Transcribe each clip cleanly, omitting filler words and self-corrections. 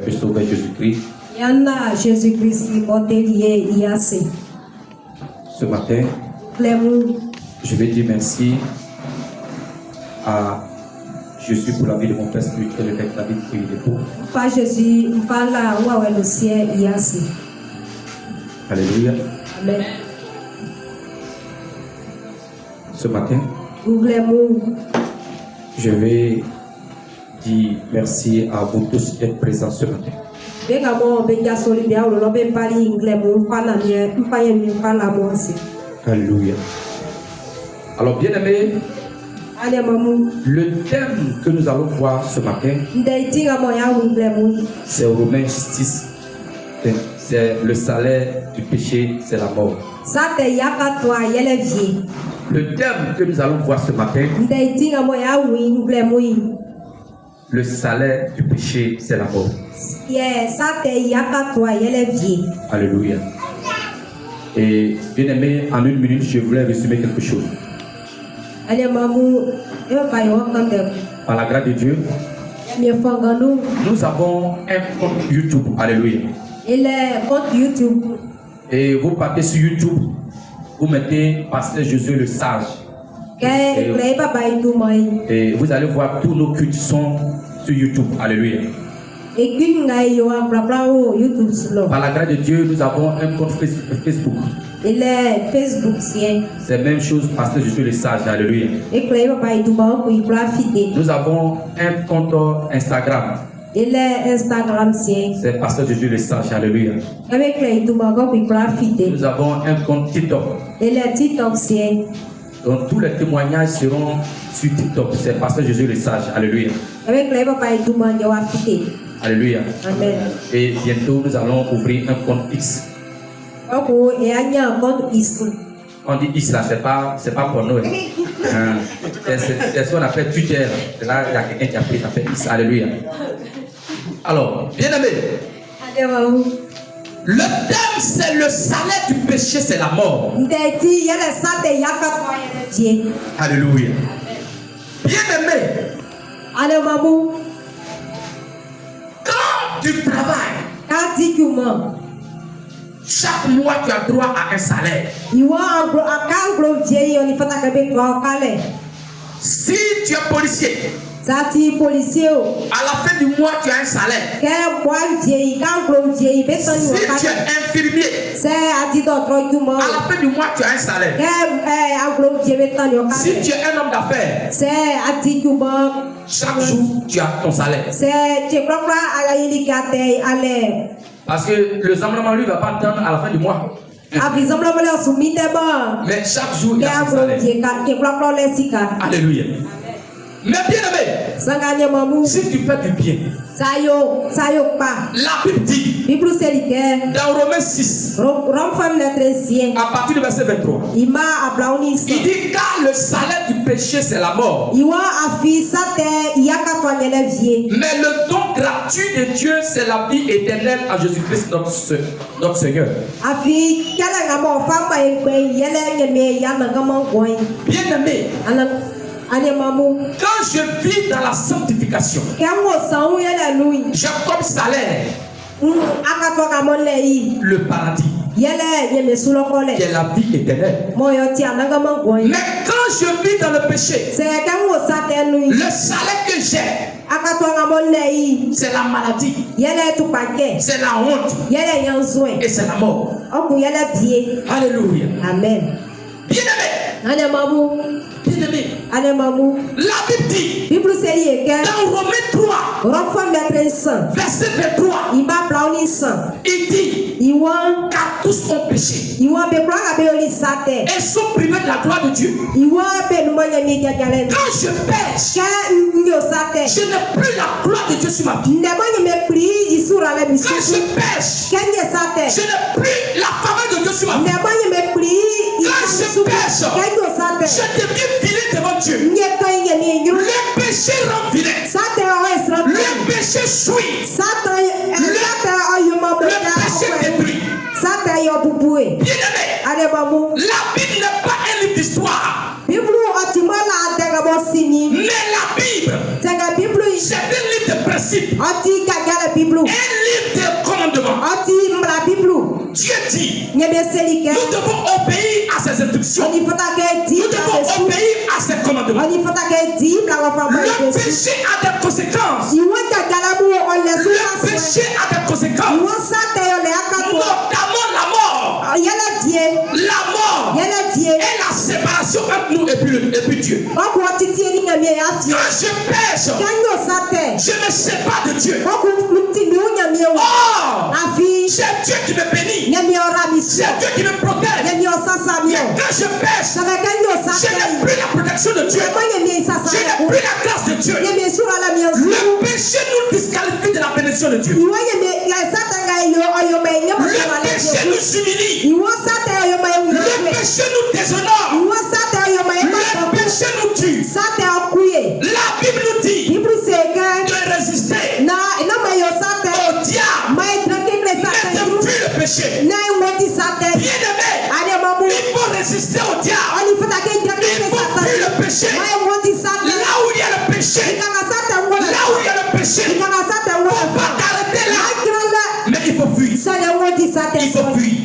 le Sauveur Jésus-Christ. Yana Jésus-Christ Botelier Iase. Ce matin, Clémou. je vais dire merci à Jésus pour la vie de mon père spirituel, le père David Kouyidepo. Pas Jésus, pas là où est le ciel Iase. Alléluia. Amen. Ce matin, Clémou. je vais dire merci à vous tous d'être présents ce matin. Alléluia. Alors, bien-aimés, le thème que nous allons voir ce matin, c'est Romains 6. C'est le salaire du péché, c'est la mort. Le thème que nous allons voir ce matin, le salaire du péché, c'est la mort. Alléluia. Et bien aimé, en une minute, je voulais résumer quelque chose. Par la grâce de Dieu, nous avons un compte YouTube. Alléluia. Et vous partez sur YouTube, vous mettez Pasteur Josué le Sage. Et vous allez voir tous nos cultes sont sur YouTube. Alléluia. Par la grâce de Dieu, nous avons un compte Facebook. C'est la même chose, Pasteur Josué le Sage. Alléluia. Nous avons un compte Instagram. C'est Pasteur Josué le Sage. Alléluia. Nous avons un compte TikTok. Donc tous les témoignages seront sur TikTok. C'est Pasteur Jésus le Sage. Alléluia. Alléluia. Amen. Et bientôt nous allons ouvrir un compte X. On dit X là, c'est pas pour nous. C'est ce qu'on appelle Twitter. Là, il y a quelqu'un qui a pris, ça fait X. Alléluia. Alors, bien aimé. Le thème, c'est le salaire du péché, c'est la mort. Alléluia. Bien-aimé, quand tu travailles, chaque mois tu as droit à un salaire. Si tu es policier, à la fin du mois, tu as un salaire. Si tu es infirmier, à la fin du mois, tu as un salaire. Si tu es un homme d'affaires, chaque jour, tu as ton salaire. Parce que le Zamblama, lui, ne va pas attendre à la fin du mois. Mais chaque jour, il y a son salaire. Alléluia. Mais bien aimé, si tu fais du bien, la Bible dit dans Romains 6, à partir du verset 23, il dit car le salaire du péché c'est la mort, mais le don gratuit de Dieu c'est la vie éternelle à Jésus-Christ notre Seigneur. Bien aimé, quand je vis dans la sanctification, j'ai comme salaire le paradis, qui est la vie éternelle. Mais quand je vis dans le péché, le salaire que j'ai, c'est la maladie, c'est la honte et c'est la mort. Alléluia. Amen. Bien-aimé, la Bible dit dans Romains 3, verset 23, il dit car tous ont péché et sont privés de la gloire de Dieu. Quand je pêche, je n'ai plus la gloire de Dieu sur ma vie. Quand je pêche, je n'ai plus la faveur de Dieu sur ma vie. Quand je pêche, je deviens vilain devant Dieu. Le péché rend vilain. Le péché suit. Le péché détruit. Bien-aimé, la Bible n'est pas un livre d'histoire. Mais la Bible, c'est un livre de principes. Bible. Un livre de commandements. Dieu dit, nous devons obéir à ses instructions. Nous devons obéir à ses commandements. Le péché a des conséquences. Le péché a des conséquences. Notamment la mort. La mort et la séparation entre nous et puis Dieu. Quand je pêche, je me sépare de Dieu. Oh, c'est Dieu qui me bénit. C'est Dieu qui me protège. Mais quand je pêche, je n'ai plus la protection de Dieu. Je n'ai plus la grâce de Dieu. Le péché nous disqualifie de la bénédiction de Dieu. Le péché nous humilie. Le péché nous déshonore. Le péché nous tue. La Bible nous dit de résister au diable. Mettez plus le péché. Bien-aimé, il faut résister au diable. Il faut fuir le péché. Là où il y a le péché, là où il y a le péché, il ne faut pas t'arrêter là. Mais il faut fuir. Il faut fuir.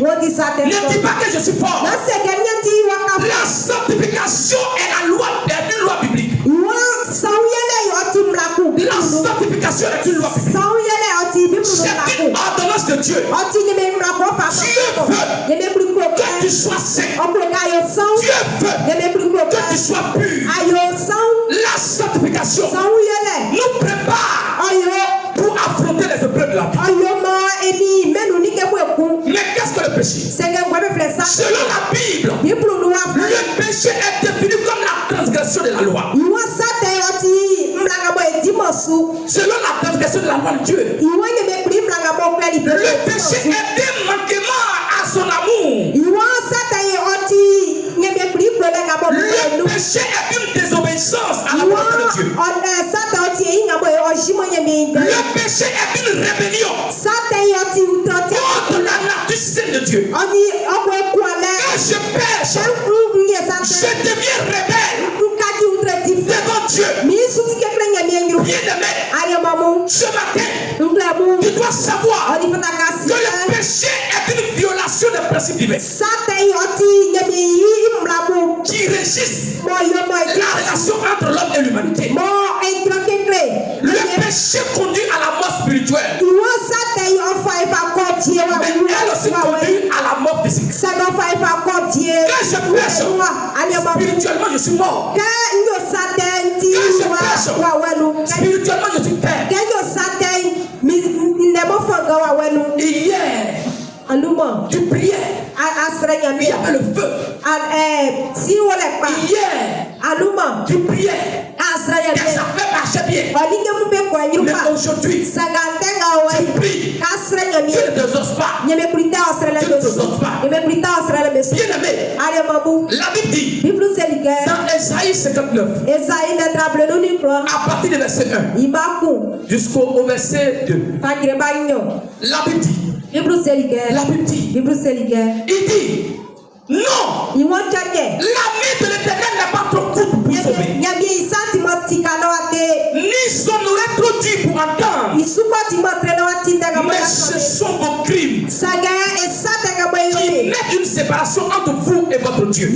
Ne dis pas que je suis fort. La sanctification est une loi biblique. La sanctification est une loi biblique. C'est une ordonnance de Dieu. Dieu veut que tu sois saint. Dieu veut que tu sois pur. La sanctification nous prépare pour affronter les épreuves de la vie. Mais qu'est-ce que le péché? Selon la Bible, le péché est défini comme la transgression de la loi. Selon la transgression de la loi de Dieu, le péché est un manquement à son amour. Le péché est une désobéissance à la volonté de Dieu. Le péché est une rébellion contre la nature sainte de Dieu. Quand je pêche, je deviens rebelle devant Dieu. Bien-aimé, ce matin, tu dois savoir que le péché est une violation des principes divins qui régissent la relation entre l'homme et l'humanité. Le péché conduit à la mort spirituelle, mais elle aussi conduit à la mort physique. Quand je pêche, spirituellement je suis mort. Quand je pêche, spirituellement je suis faible. Hier, tu priais. Il y avait le feu. Hier, tu priais. Et ça fait marcher bien. Mais aujourd'hui, tu pries. Tu ne t'exauces pas. Tu ne t'exauces pas. Bien-aimé, la Bible dit dans Esaïe 59, à partir du verset 1 jusqu'au verset 2, la Bible dit, il dit non, la main de l'Éternel n'est pas trop courte pour sauver, ni son oreille trop dure pour entendre, mais ce sont vos crimes qui mettent une séparation entre vous et votre Dieu.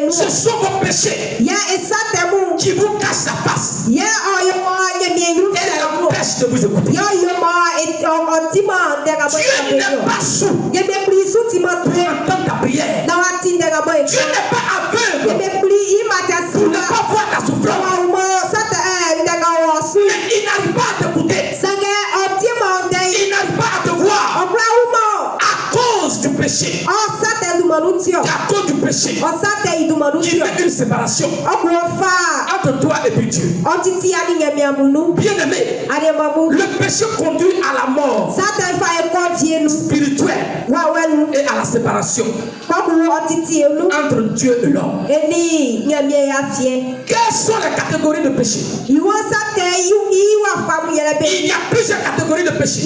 Ce sont vos péchés qui vous cachent la face et l'empêchent de vous écouter. Dieu n'est pas sourd pour entendre ta prière. Dieu n'est pas aveugle pour ne pas voir ta souffrance. Mais il n'arrive pas à t'écouter. Il n'arrive pas à te voir à cause du péché. À cause du péché qui met une séparation entre toi et puis Dieu. Bien-aimé, le péché conduit à la mort spirituelle et à la séparation entre Dieu et l'homme. Quelles sont les catégories de péché? Il y a plusieurs catégories de péché.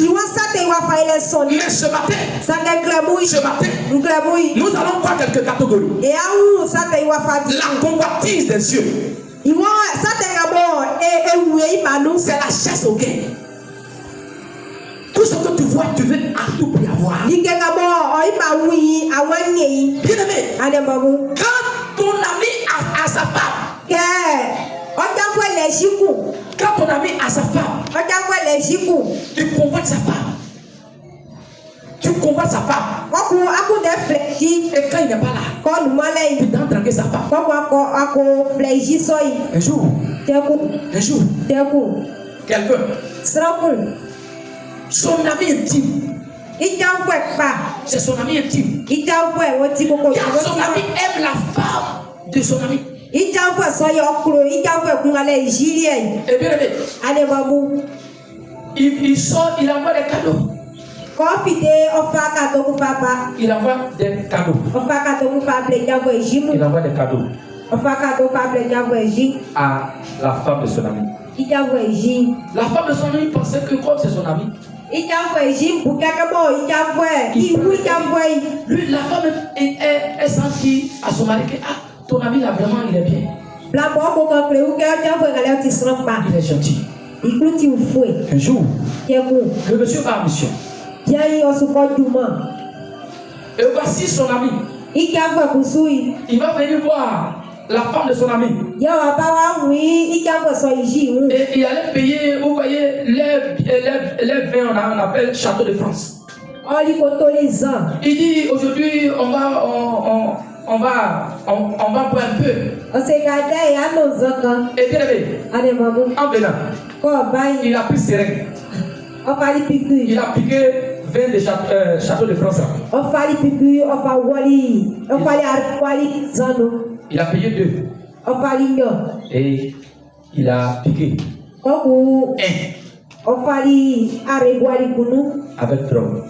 Mais ce matin, nous allons voir quelques catégories. La convoitise des yeux, c'est la chasse au gain. ce que tu vois, tu veux à tout prix avoir. Bien-aimé, quand ton ami a sa femme, quand ton ami a sa femme, tu convoites sa femme. Tu convoites sa femme. Et quand il n'est pas là, tu dois draguer sa femme. Un jour, quelqu'un, son ami intime, c'est son ami intime. Car son ami aime la femme de son ami. Et bien aimé, il sort, il envoie des cadeaux. Il envoie des cadeaux. Il envoie des cadeaux à la femme de son ami. La femme de son ami pensait que comme c'est son ami, lui, la femme est sentie à son mari que ton ami là vraiment il est bien. Il est gentil. Un jour, le monsieur va en mission. Et voici son ami. Il va venir voir la femme de son ami. Et il allait payer, vous voyez, les vins, on appelle Château de France. Il dit aujourd'hui on va boire un peu. Et bien aimé, en venant, il a pris ses règles. Il a piqué 20 de Château de France. Il a payé 2. Et il a piqué 1 avec drogue.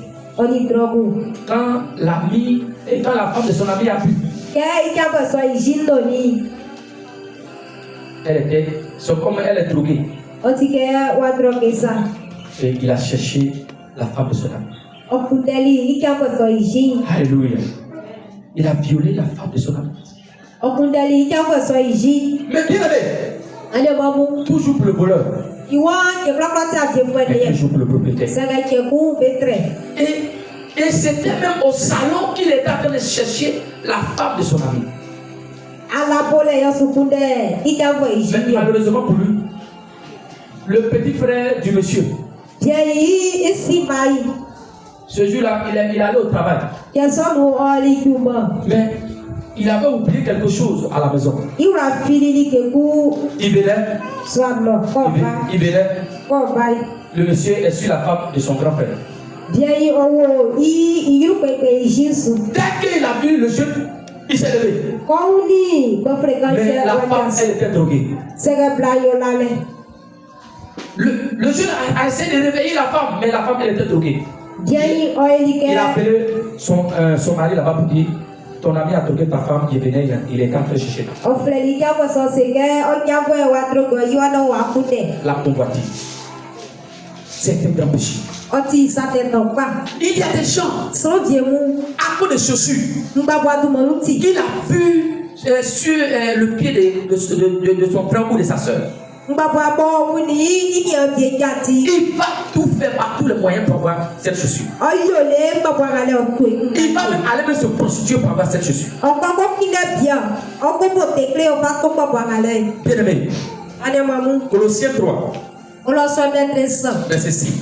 Quand l'ami et quand la femme de son ami a pu, comme elle est droguée. Et il a cherché la femme de son ami. Alléluia. Il a violé la femme de son ami. Mais bien aimé, toujours pour le voleur. Et toujours pour le propriétaire. Et c'était même au salon qu'il était en train de chercher la femme de son ami. Mais malheureusement pour lui, le petit frère du monsieur, ce jour-là, il allait au travail. Mais il avait oublié quelque chose à la maison. Il venait. Le monsieur est sur la femme de son grand frère. Dès qu'il a vu le jeune, il s'est levé. Mais la femme, elle était droguée. Le jeune a essayé de réveiller la femme, mais la femme, elle était droguée. Il a appelé son mari là-bas pour dire: ton ami a drogué ta femme, il venait, il est en train de chercher. La convoitise. C'est un grand péché. Il y a des gens, à cause des chaussures, il a vu sur le pied de son frère ou de sa soeur. Il va tout faire par tous les moyens pour avoir cette chaussure. Il va même aller se prostituer pour avoir cette chaussure. Bien aimé, Colossiens 3, verset 6.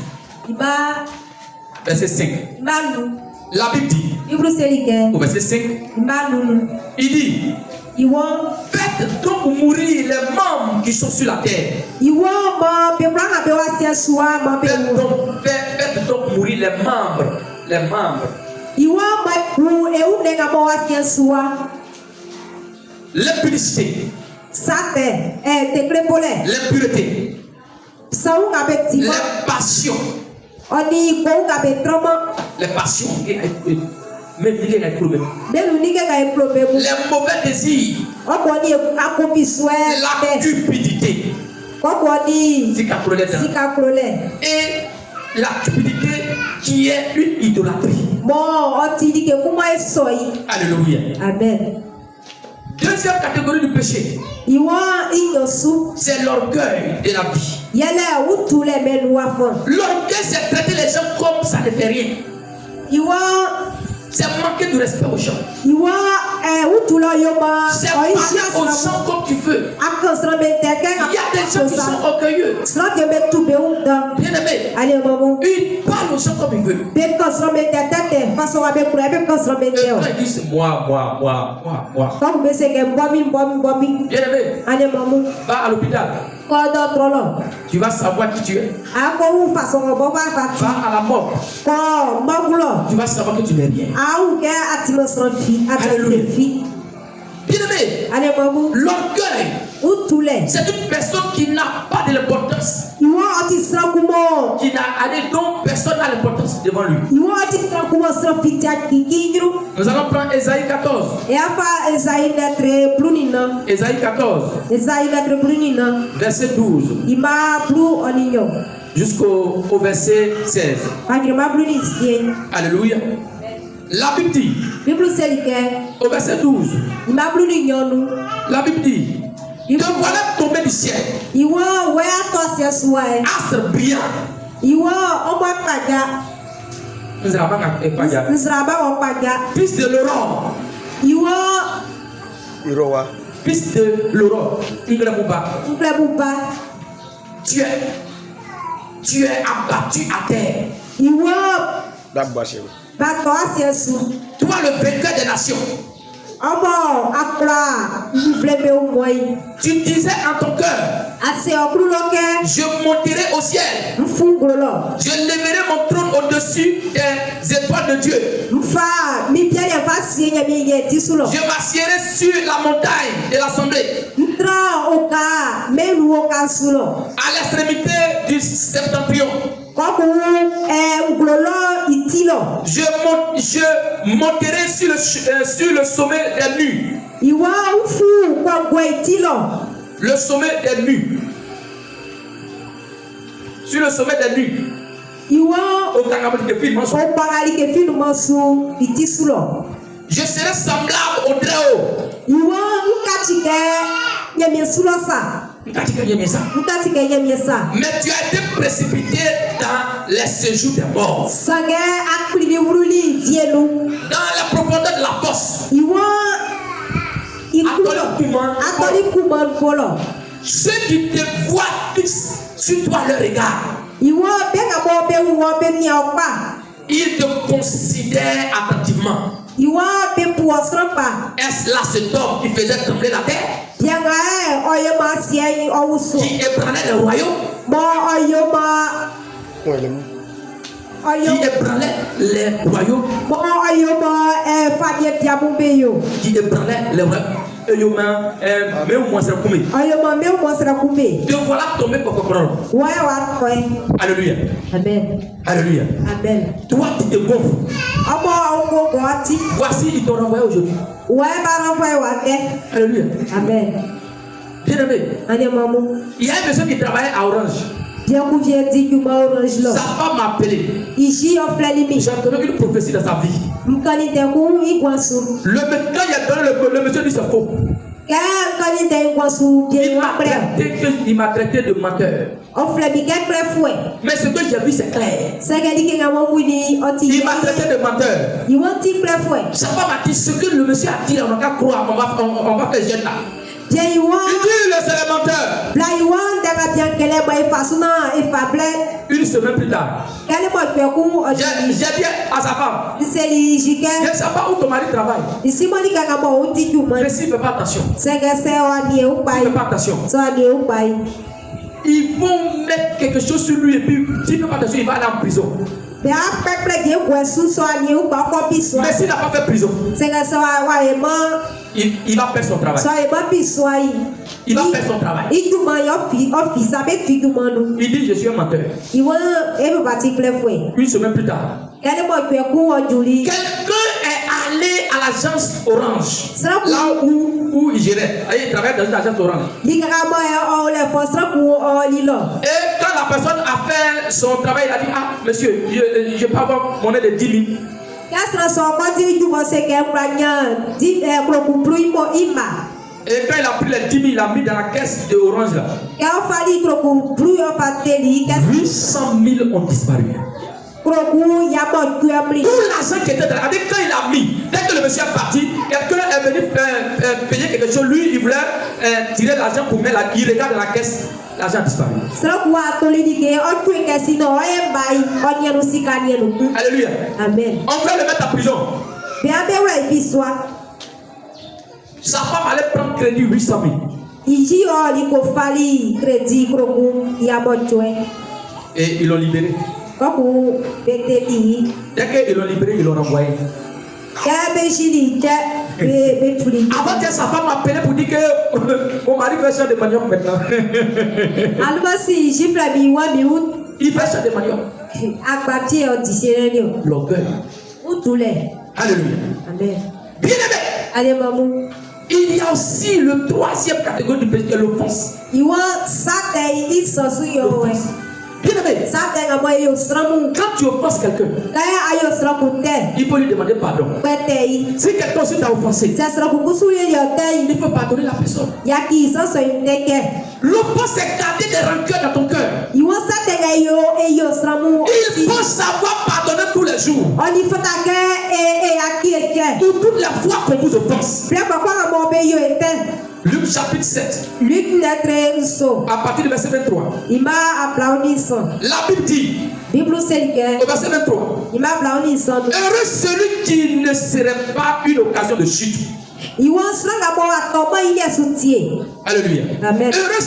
Verset 5. La Bible dit, au verset 5, il dit: faites donc mourir les membres qui sont sur la terre. Faites donc mourir les membres. L'impudicité, l'impureté, les passions. Les passions. Même les mauvais désirs, la cupidité, et la cupidité qui est une idolâtrie. Alléluia. Amen. Deuxième catégorie du péché, c'est l'orgueil de la vie. L'orgueil, c'est traiter les gens comme ne fait rien. C'est manquer de respect aux gens. C'est parler aux gens comme tu veux. Il y a des gens qui sont orgueilleux. Bien aimé, ils parlent aux gens comme ils veulent. Et quand ils disent moi. Bien aimé, va à l'hôpital. Tu vas savoir qui tu es. Va à la mort. Tu vas savoir que tu n'es rien. Alléluia. Bien aimé, l'orgueil, c'est une personne qui n'a pas de l'importance. Donc personne n'a l'importance devant lui. Nous allons prendre Ésaïe 14. Ésaïe 14. Verset 12. Jusqu'au verset 16. Alléluia. La Bible dit, au verset 12, la Bible dit, te voilà tombé du ciel, astre brillant, fils de l'aurore, fils de l'aurore, tu es abattu à terre. Toi le vainqueur des nations. Tu disais en ton cœur, je monterai au ciel, je lèverai mon trône au-dessus des étoiles de Dieu, je m'assierai sur la montagne de l'assemblée, à l'extrémité du septentrion. Je monterai sur le sommet des nues. Le sommet des nues. Sur le sommet des nues. Je serai semblable au Très-Haut. Mais tu as été précipité dans les séjours des morts. Dans la profondeur de la fosse. Ceux qui te voient fixent sur toi le regard. Ils te considèrent attentivement. Est-ce là cet homme qui faisait trembler la terre? Qui ébranlait le royaume? Qui ébranlait les royaumes? Qui ébranlait les royaumes? Te voilà tombé pour comprendre. Alléluia. Amen. Alléluia. Amen. Toi tu te gonfles. Voici il t'a renvoyé aujourd'hui. Alléluia. Amen. Bien aimé. Il y a un monsieur qui travaillait à Orange. Sa femme m'a appelé. J'ai entendu une prophétie dans sa vie. Quand il a donné le monsieur dit c'est faux. Il m'a traité de menteur. Mais ce que j'ai vu c'est clair. Il m'a traité de menteur. Sa femme a dit ce que le monsieur a dit, on va croire, on va faire jeune là. Il dit c'est le menteur. Une semaine plus tard, j'ai dit à sa femme, je ne sais pas où ton mari travaille. Mais s'il ne fait pas attention, ils vont mettre quelque chose sur lui et puis s'il ne fait pas attention, il va aller en prison. Mais s'il n'a pas fait prison, il va perdre son travail. Il va perdre son travail. Il dit je suis un menteur. Une semaine plus tard, quelqu'un est allé à l'agence Orange, là où il gérait. Il travaille dans une agence Orange. Et quand la personne a fait son travail, il a dit ah monsieur, je peux avoir monnaie de 10 000. Et quand il a pris les 10 000, il a mis dans la caisse de Orange là. 800 000 ont disparu. Tout l'argent qui était dans la quand il a mis, dès que le monsieur est parti, quelqu'un est venu payer quelque chose, lui il voulait tirer l'argent pour mettre il regarde dans la caisse, l'argent a disparu. Alléluia. Amen. On voulait le mettre en prison. Sa femme allait prendre crédit 800 000. Et ils l'ont libéré. Dès qu'ils l'ont libéré, ils l'ont renvoyé. Avant que sa femme m'appelait pour dire que mon mari fait ça de manioc maintenant. Il fait ça de manioc. L'orgueil. Alléluia. Amen. Bien aimé. Il y a aussi le troisième catégorie du péché, l'offense. Bien aimé. Quand tu offenses quelqu'un, il faut lui demander pardon. Si quelqu'un aussi t'a offensé, il faut pardonner la personne. L'offense est garder des rancœurs dans ton cœur. Il faut savoir pardonner tous les jours. Pour toutes les fois qu'on vous offense. Luc chapitre 7. À partir du verset 23. La Bible dit. Au verset 23. Heureux celui qui ne serait pas une occasion de chute. Alléluia. Amen. Heureux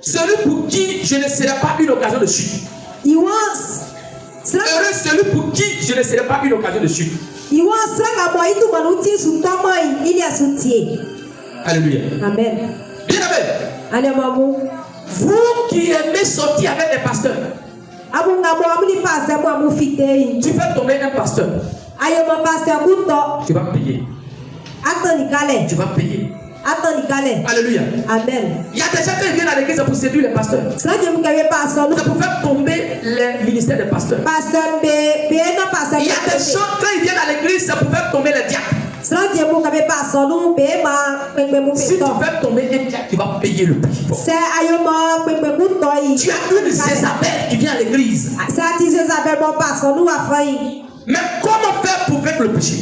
celui pour qui je ne serai pas une occasion de chute. Heureux celui pour qui je ne serai pas une occasion de chute. Alléluia. Amen. Bien aimé. Vous qui aimez sortir avec des pasteurs, tu fais tomber un pasteur, tu vas payer. Tu vas payer. Alléluia. Amen. Il y a des gens qui viennent à l'église pour séduire les pasteurs. C'est pour faire tomber le ministère des pasteurs. Il y a des gens quand ils viennent à l'église, c'est pour faire tomber les diacres. Si tu fais tomber un diacre, tu vas payer le prix fort. Tu as une Jézabel qui vient à l'église. Mais comment faire pour vaincre le péché?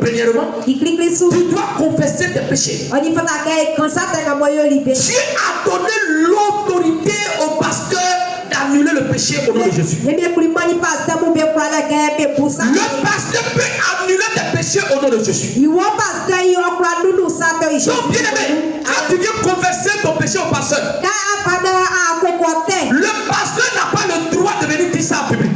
Premièrement, tu dois confesser tes péchés. Dieu a donné l'autorité au pasteur d'annuler le péché au nom de Jésus. Le pasteur peut annuler tes péchés au nom de Jésus. Donc, bien aimé, quand tu viens confesser ton péché au pasteur, le pasteur n'a pas le droit de venir dire ça en public.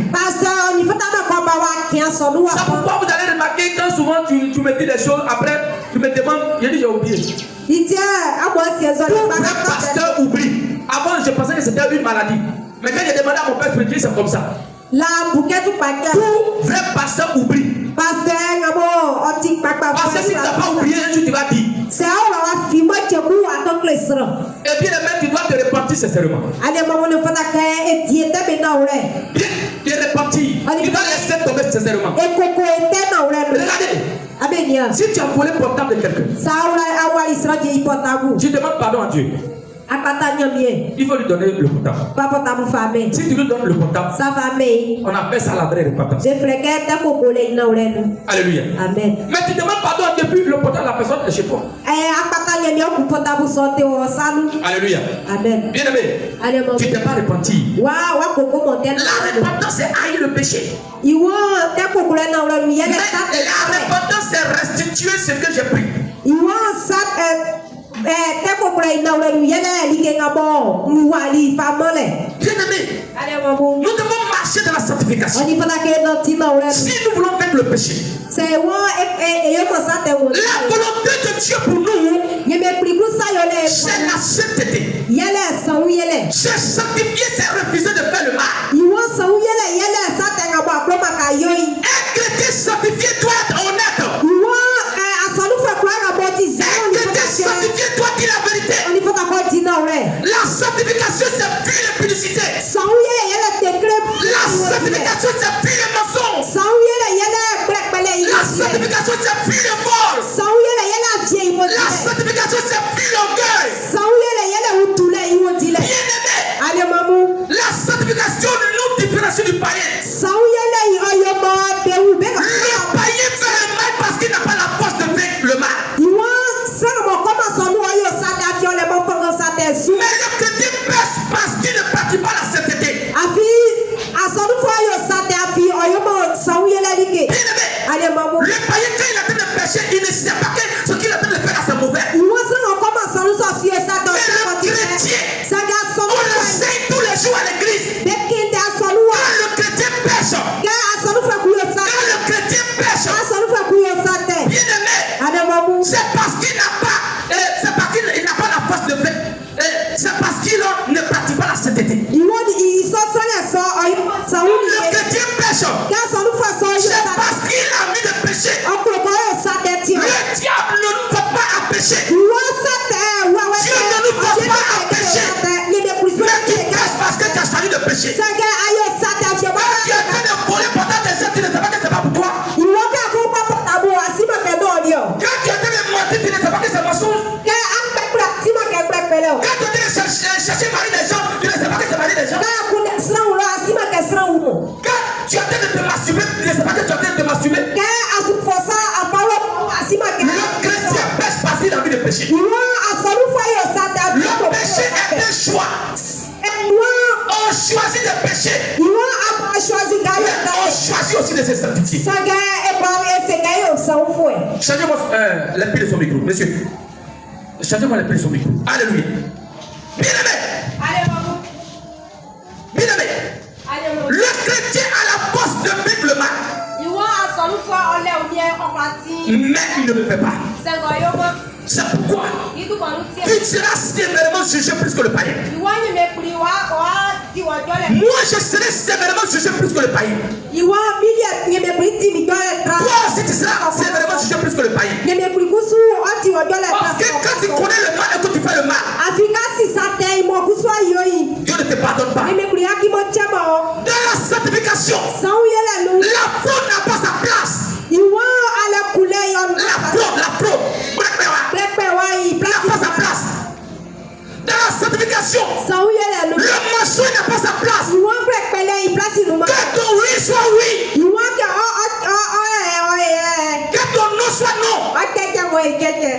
C'est pourquoi vous allez remarquer quand souvent tu me dis des choses, après tu me demandes, j'ai dit j'ai oublié. Tout vrai pasteur oublie. Avant je pensais que c'était une maladie. Mais quand j'ai demandé à mon père spirituel, c'est comme ça. Tout vrai pasteur oublie. Parce que si tu n'as pas oublié, tu vas dire. Et bien tu dois te repentir sincèrement. Bien te repentir. Tu dois laisser tomber sincèrement. Regardez. Si tu as volé le portable de quelqu'un, tu demandes pardon à Dieu. Il faut lui donner le portable. Si tu lui donnes le portable, on appelle ça la vraie repentance. Alléluia. Amen. Mais tu demandes pardon depuis le portable, la personne est chez toi. Alléluia. Amen. Bien aimé, tu t'es pas repenti. La repentance c'est haïr le péché. Mais la repentance c'est restituer ce que j'ai pris. Bien aimé, nous devons marcher dans la sanctification. Si nous voulons vaincre le péché, la volonté de Dieu pour nous, c'est la sainteté. C'est sanctifier, c'est refuser de faire le mal. Un chrétien sanctifié doit être honnête. Sanctifier doit dire la vérité. La sanctification c'est fuir l'impudicité. La sanctification c'est fuir le mensonge. La sanctification c'est fuir le vol. La sanctification c'est fuir l'orgueil. Bien aimé, la sanctification païen. Sao yele oyo mo be ube. Le païen fait le mal parce qu'il n'a pas la force de vaincre le mal. Iwa sang mo koma sonu oyo sata fi ole mo fongo sata su. Mais le chrétien pêche parce qu'il ne pratique pas la sainteté. Afi asonu fo oyo sata afi oyo mo sao yele like. Ale mamu. Le païen quand il est en train de pécher, il ne sait pas que ce qu'il est en train de faire c'est mauvais. Iwa sang mo koma sonu so fi sata. Mais le chrétien, saga sonu on le sait tous les jours à l'église. Bekinde asonu wa. Quand le chrétien pêche, Ka asonu fa kuyo quand sata. le chrétien pêche, Asonu fa kuyo sata. bien aimé, Ale mamu. c'est parce qu'il n'a pas, c'est parce qu'il n'a pas la force de vaincre. C'est parce qu'il ne pratique pas la sainteté. Iwo di so so le so oyo sao Le ni. chrétien pêche, Ka asonu fa so oyo c'est sata. parce qu'il a envie de pécher. Okoro ko oyo sata ti. Le diable ne nous fait pas à pécher. Iwo sata wa wa. Dieu ne nous force pas à pécher. Ni be kuso Mais tu ti. pêches parce que tu as choisi de pécher. Saga ayo sata fi ba. Tu es en train de voler pendant des heures, tu ne sais pas que c'est pas pour toi. Iwo ka ko pa abo asima ke do ni o. Quand tu es en train de mentir, tu ne sais pas que c'est mensonge. Ke ampe pra sima ke pele o. Quand tu es en train de chercher mari des gens, tu ne sais pas que c'est mari des gens. Ka ku ne sra wo asima ke sra wo. Quand tu es en train de te masturber, tu ne sais pas que tu es en train de te masturber. Ke asu fosa apawo asima ke. Le chrétien pêche parce qu'il a envie de pécher. Iwo asonu fa yo sata. Le péché est un choix. Iwo On choisit de pécher, Iwo apa choisi ga yo mais on sata. choisit aussi de se sanctifier. Saga e ba e se ga yo sa wo e. Changez-moi les pieds de son micro, monsieur. Changez-moi les pieds de son micro. Alléluia. Bien aimé, Ale mamu. bien aimé. Ale mamu. Le chrétien a la force de vaincre le mal, Iwo asonu fa ole o ni o pati. mais il ne le fait pas. Sengo yo mo. C'est pourquoi Idu ko lu ti. tu seras sévèrement jugé plus que le païen. Iwo ni me kuri wa ti wo jole. Moi, je serai sévèrement jugé plus que le païen. Iwo bilia ni me kuri ti mi jole tra. Toi aussi, tu seras sévèrement jugé plus que le païen. Ni me kuri kusu o ti wo jole tra. Parce que quand tu connais le mal et que tu fais le mal, Afrika si sate mo kusu ayo yi. Dieu ne te pardonne pas. Ni me kuri aki mo chama o. Dans la sanctification, San yele lu. la fraude n'a pas sa place. Iwo ale kule yo. La fraude, Pepe wa yi n'a place. pas sa place. Dans la sanctification, San yele lu. le mensonge n'a pas sa place. Iwo pepele yi place nu ma. Que ton oui soit oui, Iwo ke o que ton non soit non. o keke mo e keke.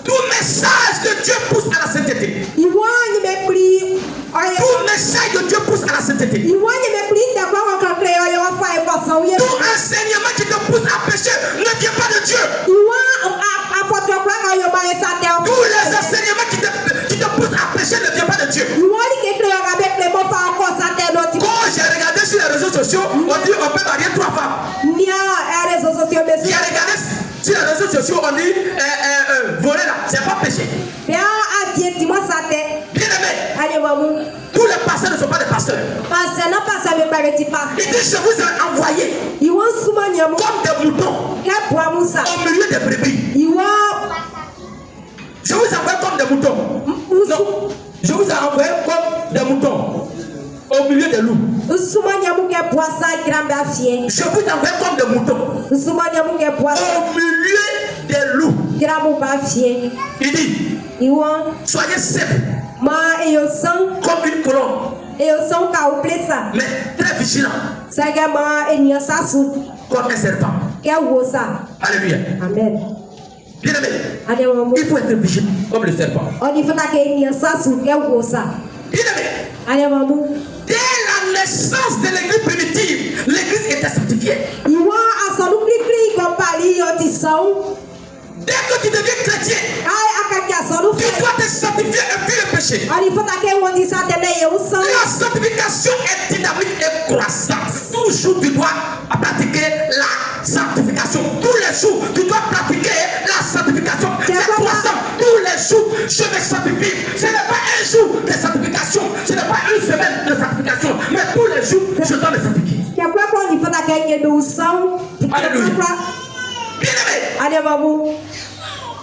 Tout message de Dieu pousse à la sainteté. Iwo ni me kuri oye. Tout message de Dieu pousse à la sainteté. Iwo ni me kuri te kwa ko kre oye wa fa e ko san yele. Tout enseignement qui te pousse à pécher ne vient pas de Dieu. Iwo apoto kwa oye ma e sate o. Tous les enseignements qui te poussent à pécher ne viennent pas de Dieu. Iwo ni ke kre ga be kre mo fa ko sate no ti. Quand j'ai regardé sur les réseaux sociaux, on dit on peut marier 3 femmes. Nia réseaux sociaux be J'ai regardé sur les réseaux sociaux, on dit voler là, c'est pas péché. Bien a die ti mo sate. Bien aimé, Ale mamu. tous les pasteurs ne sont pas des pasteurs. Parce na pas ça me paraît ti pas. Il dit je vous ai envoyé Iwo suma ni mo. comme des moutons Ke bua musa. au milieu des brebis. Iwo Je vous envoie comme des moutons. Non, je vous ai envoyé comme des moutons au milieu des loups. suma ni mo ke bua sa grambe afie. Je vous envoie comme des moutons Suma ni mo ke bua au milieu des loups. grambe ba afie. Il dit, Iwo soyez simples ma e yo san comme une colombe, e yo san ka o plesa. mais très vigilant Saga ma e ni sa su comme un serpent. ke wo sa. Alléluia. Amen. Bien aimé, Ale mamu. il faut être vigilant comme le serpent. Oni fata ke ni sa su ke wo sa. Bien aimé, Ale mamu. dès la naissance de l'église primitive, l'église était sanctifiée. Iwo asonu klikli ko pali yo ti san. Dès que tu deviens chrétien, Ai akaki asonu tu fe. dois te sanctifier et fuir le péché. Oni fata ke wo ti sa tene ye wo san. La sanctification est dynamique et croissante. Toujours tu dois pratiquer la sanctification. Tous les jours, tu dois pratiquer la sanctification. C'est croissant. Tous les jours, je me sanctifie. Ce n'est pas un jour de sanctification. Ce n'est pas une semaine de sanctification. Mais tous les jours, je dois me sanctifier. Ke kwa ko ni fata ke ye do san. Alléluia. Bien aimé, Ale mamu.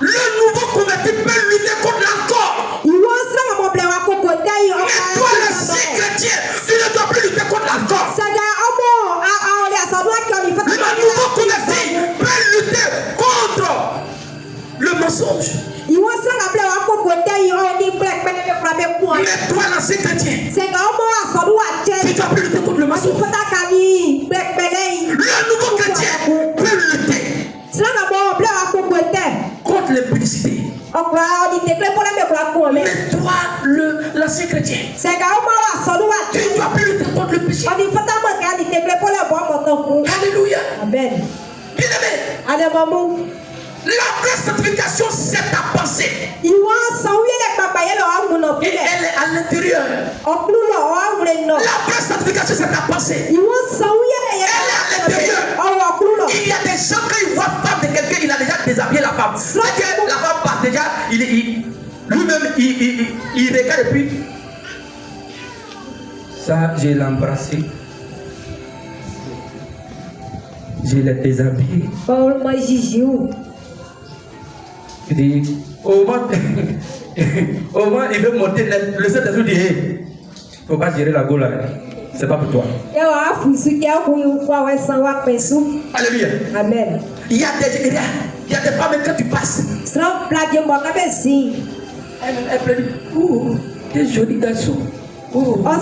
le nouveau converti peut lutter contre l'alcool. Iwo san mo ble wa ko ko dai o Mais toi, le si chrétien, tu ne dois plus lutter contre l'alcool. Saga omo a ole asonu ke oni fata. Le nouveau converti peut lutter contre le mensonge. Iwo san ble wa ko ko dai o ni black pe ke fra be ku. Mais toi, l'ancien chrétien, Saga omo asonu wa tu che. dois plus lutter contre le Oni mensonge. fata ka ni le péché. Alléluia. Amen. Bien-aimé, Alemamu. la vraie sanctification, c'est ta pensée. Et elle est à l'intérieur. La vraie sanctification, c'est ta pensée. Elle est à l'intérieur. Il y a des gens, quand ils voient la femme de quelqu'un, il a déjà déshabillé la femme. C'est-à-dire, la femme passe déjà, lui-même, il regarde et puis. Ça, je l'ai embrassé. Je l'ai déshabillé. Il dit, au moins, il veut monter. Le Saint-Esprit dit, il ne faut pas gérer la gola. C'est pas pour toi. Alléluia. Amen. Il y a des femmes quand tu passes. Elle pleure. Oh, quel joli garçon. Oh. Alors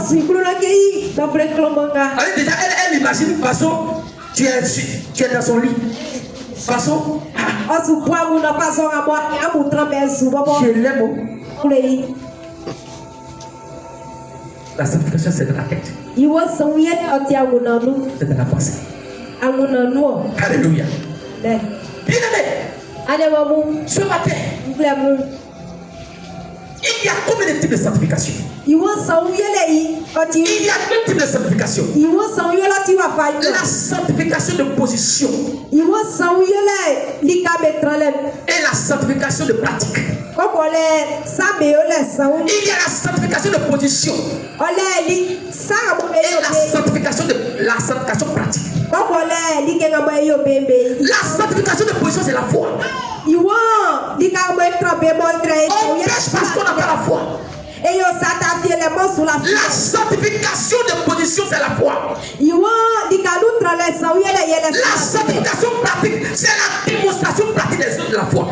déjà, elle imagine de toute façon, tu es dans son lit. Façon, je l'aime. La sanctification, c'est dans la tête. C'est dans la pensée. Alléluia. Bien-aimé, ce matin, il y a combien de types de sanctification? Il y a deux types de sanctification. La sanctification de position et la sanctification de pratique. Il y a la sanctification de position et la sanctification pratique. La sanctification de position, c'est la foi. On prêche parce qu'on n'a pas la foi. La sanctification de position, c'est la foi. La sanctification pratique, c'est la démonstration pratique des œuvres de la foi.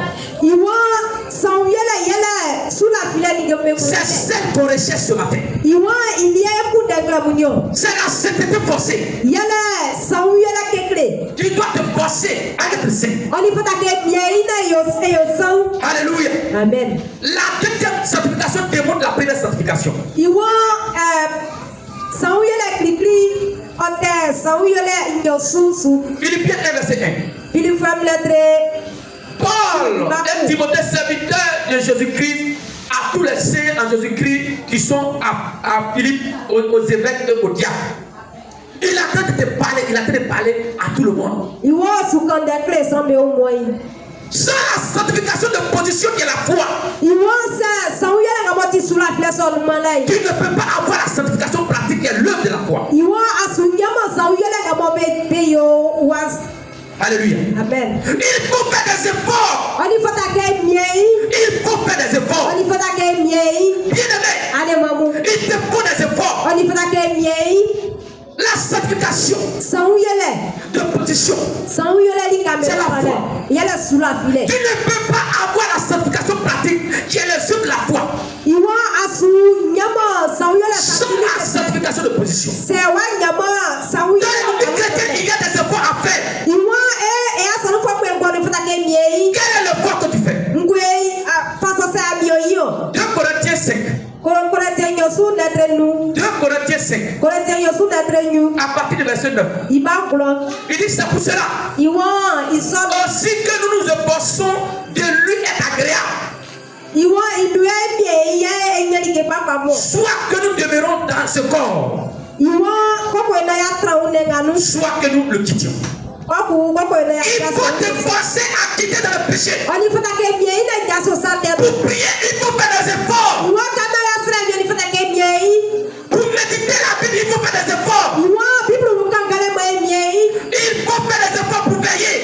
C'est celle qu'on recherche ce matin. C'est la sainteté forcée. Tu dois te forcer à être saint. Alléluia. Amen. La deuxième sanctification démontre la première sanctification. Philippiens 1, verset 1. Paul, un Timothée, serviteur de Jésus-Christ, à tous les saints en Jésus-Christ qui sont à Philippe, aux évêques et aux diacres. Il a en train de parler à tout le monde. Sans la sanctification de position qui est la foi, tu ne peux pas avoir la sanctification pratique qui est l'œuvre de la foi. Alléluia. Amen. Il faut faire des efforts. Il faut faire des efforts. Bien-aimé, il te faut des efforts. La sanctification de position, c'est la foi. Tu ne peux pas avoir la sanctification pratique qui est le œuvre de la foi sans la sanctification de position. Dans la vie chrétienne, il y a des efforts à faire. Quel est l'effort que tu fais? 2 Corinthiens 5. 2 Corinthiens 5. À partir du verset 9. Il dit c'est pour cela. Aussi que nous nous efforçons de lui être agréable. Soit que nous demeurons dans ce corps, soit que nous le quittions. Il faut te forcer à quitter dans le péché. Pour prier, il faut faire des efforts. Pour méditer la Bible, il faut faire des efforts. Il faut faire des efforts pour veiller.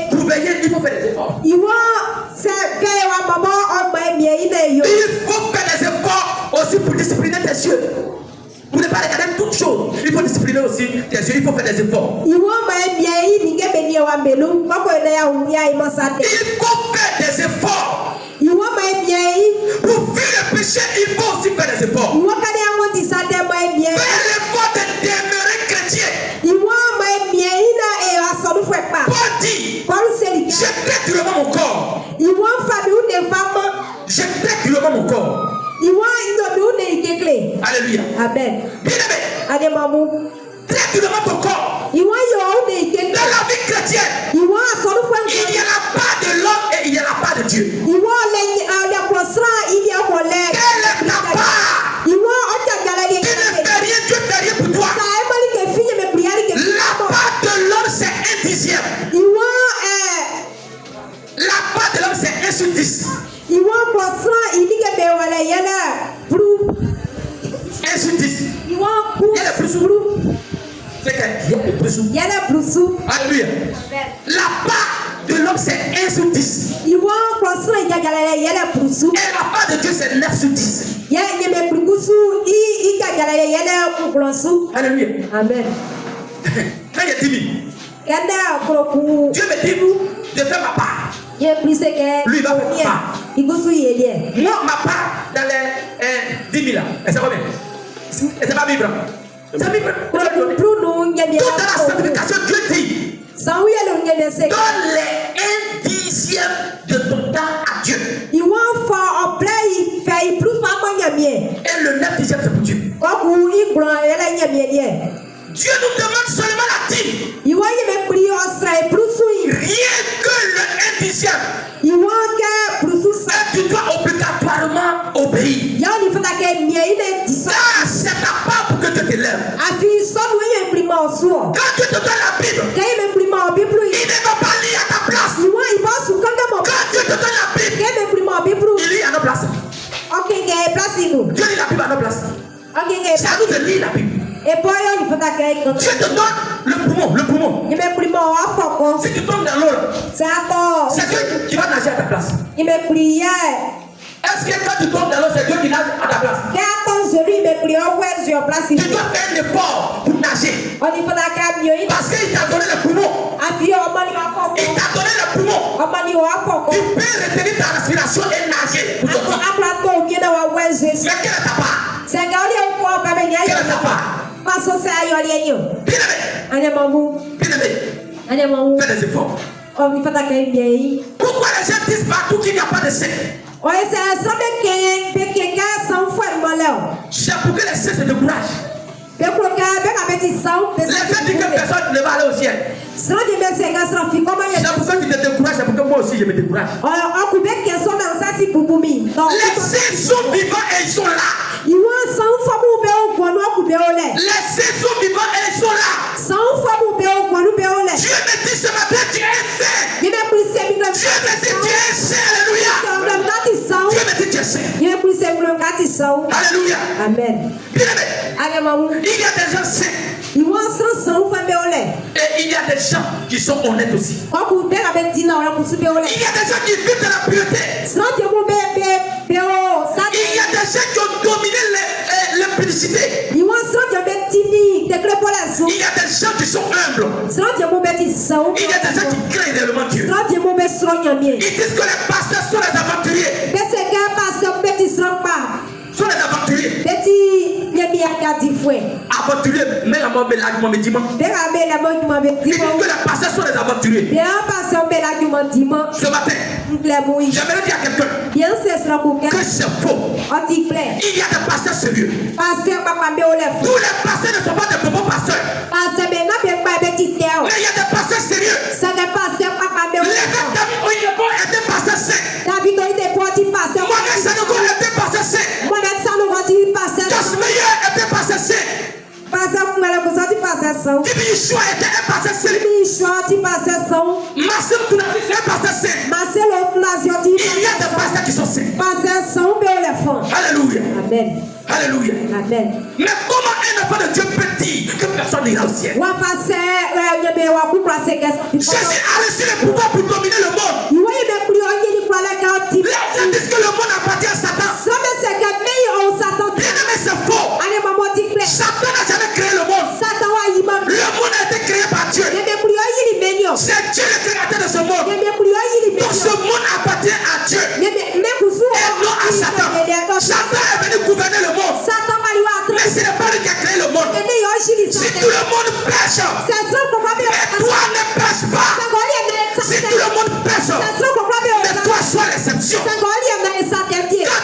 Pour veiller, il faut faire des efforts. Il faut faire des efforts aussi pour discipliner tes yeux. Pour ne pas regarder toutes choses, il faut discipliner aussi tes yeux, il faut faire des efforts. Il faut faire des efforts. Pour fuir le péché, il faut aussi faire des efforts. Faire l'effort de demeurer chrétien. Paul dit, j'étais durement mon corps. J'étais durement mon corps. Alléluia. Amen. Bien-aimé, Ademamu. très durement ton corps. Iwa yo de Dans ikeke. la vie chrétienne, Iwa sonu il n'y fwen. a la part de l'homme et il y a la part de Dieu. Iwa le kwasra il y a ko le. Quelle est ta part? Iwa oja galali. Tu ne fais rien, Dieu fait rien pour toi. Sa emali ke finye me priari ke. La part de l'homme, c'est 1/10. Iwa La part de l'homme, c'est 1/10. Iwa kwasra ili ke be wala yala. Bru. 1/10. Iwa ku. Il y a le plus Bru. C'est qu'il y a le plus. Yala brusu. Alléluia. La part de l'homme, c'est 1/10. Iwa kwasra il y a galali yala brusu. Et la part de Dieu, c'est 9/10. Ya nyeme brugusu i ka galali yala uklosu. Alléluia. Amen. Quand il y a 10 000, Kanda kroku. Dieu me dit, nous, je fais ma part. Ye plus que. Lui, il va faire part. Igusu yele. Moi, ma part dans les 10 000 là. Et c'est combien? Et c'est pas vivre. C'est vivre. Bruno nyeme. Toute la sanctification, Dieu dit, Sans yele nyeme se. donne les 1/10 de ton temps à Dieu. Iwa fa en play fait plus pas moi nyeme. Et le 9/10, c'est pour Dieu. Koku i grand yele nyeme. Dieu nous demande seulement la dîme. Iwa nyeme pri osra brusu. Rien que le 1/10. Iwa ke brusu sa. Et tu dois obligatoirement obéir. Ya ni fata ke mie ine disa. Ça, c'est ta part pour que Dieu t'élève. Afi son we imprima osuo. Quand Dieu te donne la Bible, Ke imprima Bible. il ne va pas lire à ta place. Iwa iba su kanga mo. Quand Dieu te donne la Bible, Ke imprima Bible. il lit à nos places. Okay, ke place nous. Dieu lit la Bible à nos places. Okay, C'est à nous de lire la Bible. et puis il faut que Dieu te donne le poumon, le poumon. il me primo à foko. Si tu tombes dans l'eau, C'est à c'est Dieu qui va nager à ta place. il me priait. Est-ce que quand tu tombes dans l'eau, c'est Dieu qui nage à ta place? Quand celui me priait ouais sur place. Tu dois faire un effort pour nager. On il faut que mieux. Parce qu'il t'a donné le poumon. Afio mani wa foko. Il t'a donné le poumon. Mani wa foko. Tu peux retenir ta respiration et nager. Pour ton temps. Aplato bien wa ouais. Mais quelle est ta part? C'est quand il est quoi pas venir. Quelle est ta part? Parce que c'est ailleurs lié. Bien-aimé. Allez maman. Bien-aimé. Allez maman. Fais des efforts. On il faut que bien. Pourquoi les gens disent partout qu'il n'y a pas de sein? Ouais, c'est ça que quelqu'un sans foi malheur. C'est pour que les saints se découragent. Les fait dit que personne ne va aller au ciel. C'est pour ça que tu te décourages, c'est pour que moi aussi je me décourage. Les saints sont vivants et ils sont là. Les saints sont vivants et ils sont là. Dieu me dit ce matin, tu es saint. Dieu me dit tu es saint. Alléluia. Dieu me dit tu es saint. Alléluia. Amen. Bien-aimé, il y a des gens saints. Et il y a des gens qui sont honnêtes aussi. Il y a des gens qui vivent de la pureté. Il y a des gens qui ont dominé l'impudicité. Il y a des gens qui sont humbles. Il y a des gens qui craignent réellement Dieu. Ils disent que les pasteurs sont les aventuriers. Sont les aventuriers. Aventuriers, mais la mort, mais l'argument me dit. Ils disent que les pasteurs sont les aventuriers. Ce matin, j'aimerais dire à quelqu'un que c'est faux. Il y a des pasteurs sérieux. Tous les pasteurs ne sont pas des bons pasteurs. Mais il y a des pasteurs sérieux. Les David Oyedepo était pasteur saint. Mohamed Sanogo était pasteur saint. Jos Meyer était pasteur saint. Tibi Yeshua était un pasteur saint. Marcel Tounafi est un pasteur saint. Il y a des pasteurs qui sont saints. Alléluia. Alléluia. Mais comment un enfant de Dieu peut dire que personne n'ira au ciel? Jésus a reçu le pouvoir pour dominer le monde. Les gens disent que le monde appartient à Satan. Bien-aimé, c'est faux. Satan n'a jamais créé le monde. Le monde a été créé par Dieu. C'est Dieu le créateur de ce monde. Donc ce monde appartient à Dieu et non à Satan. Satan est venu gouverner le monde. Mais ce n'est pas lui qui a créé le monde. Si tout le monde pêche, mais toi ne pêches pas. Si tout le monde pêche, mais toi sois l'exception. Quand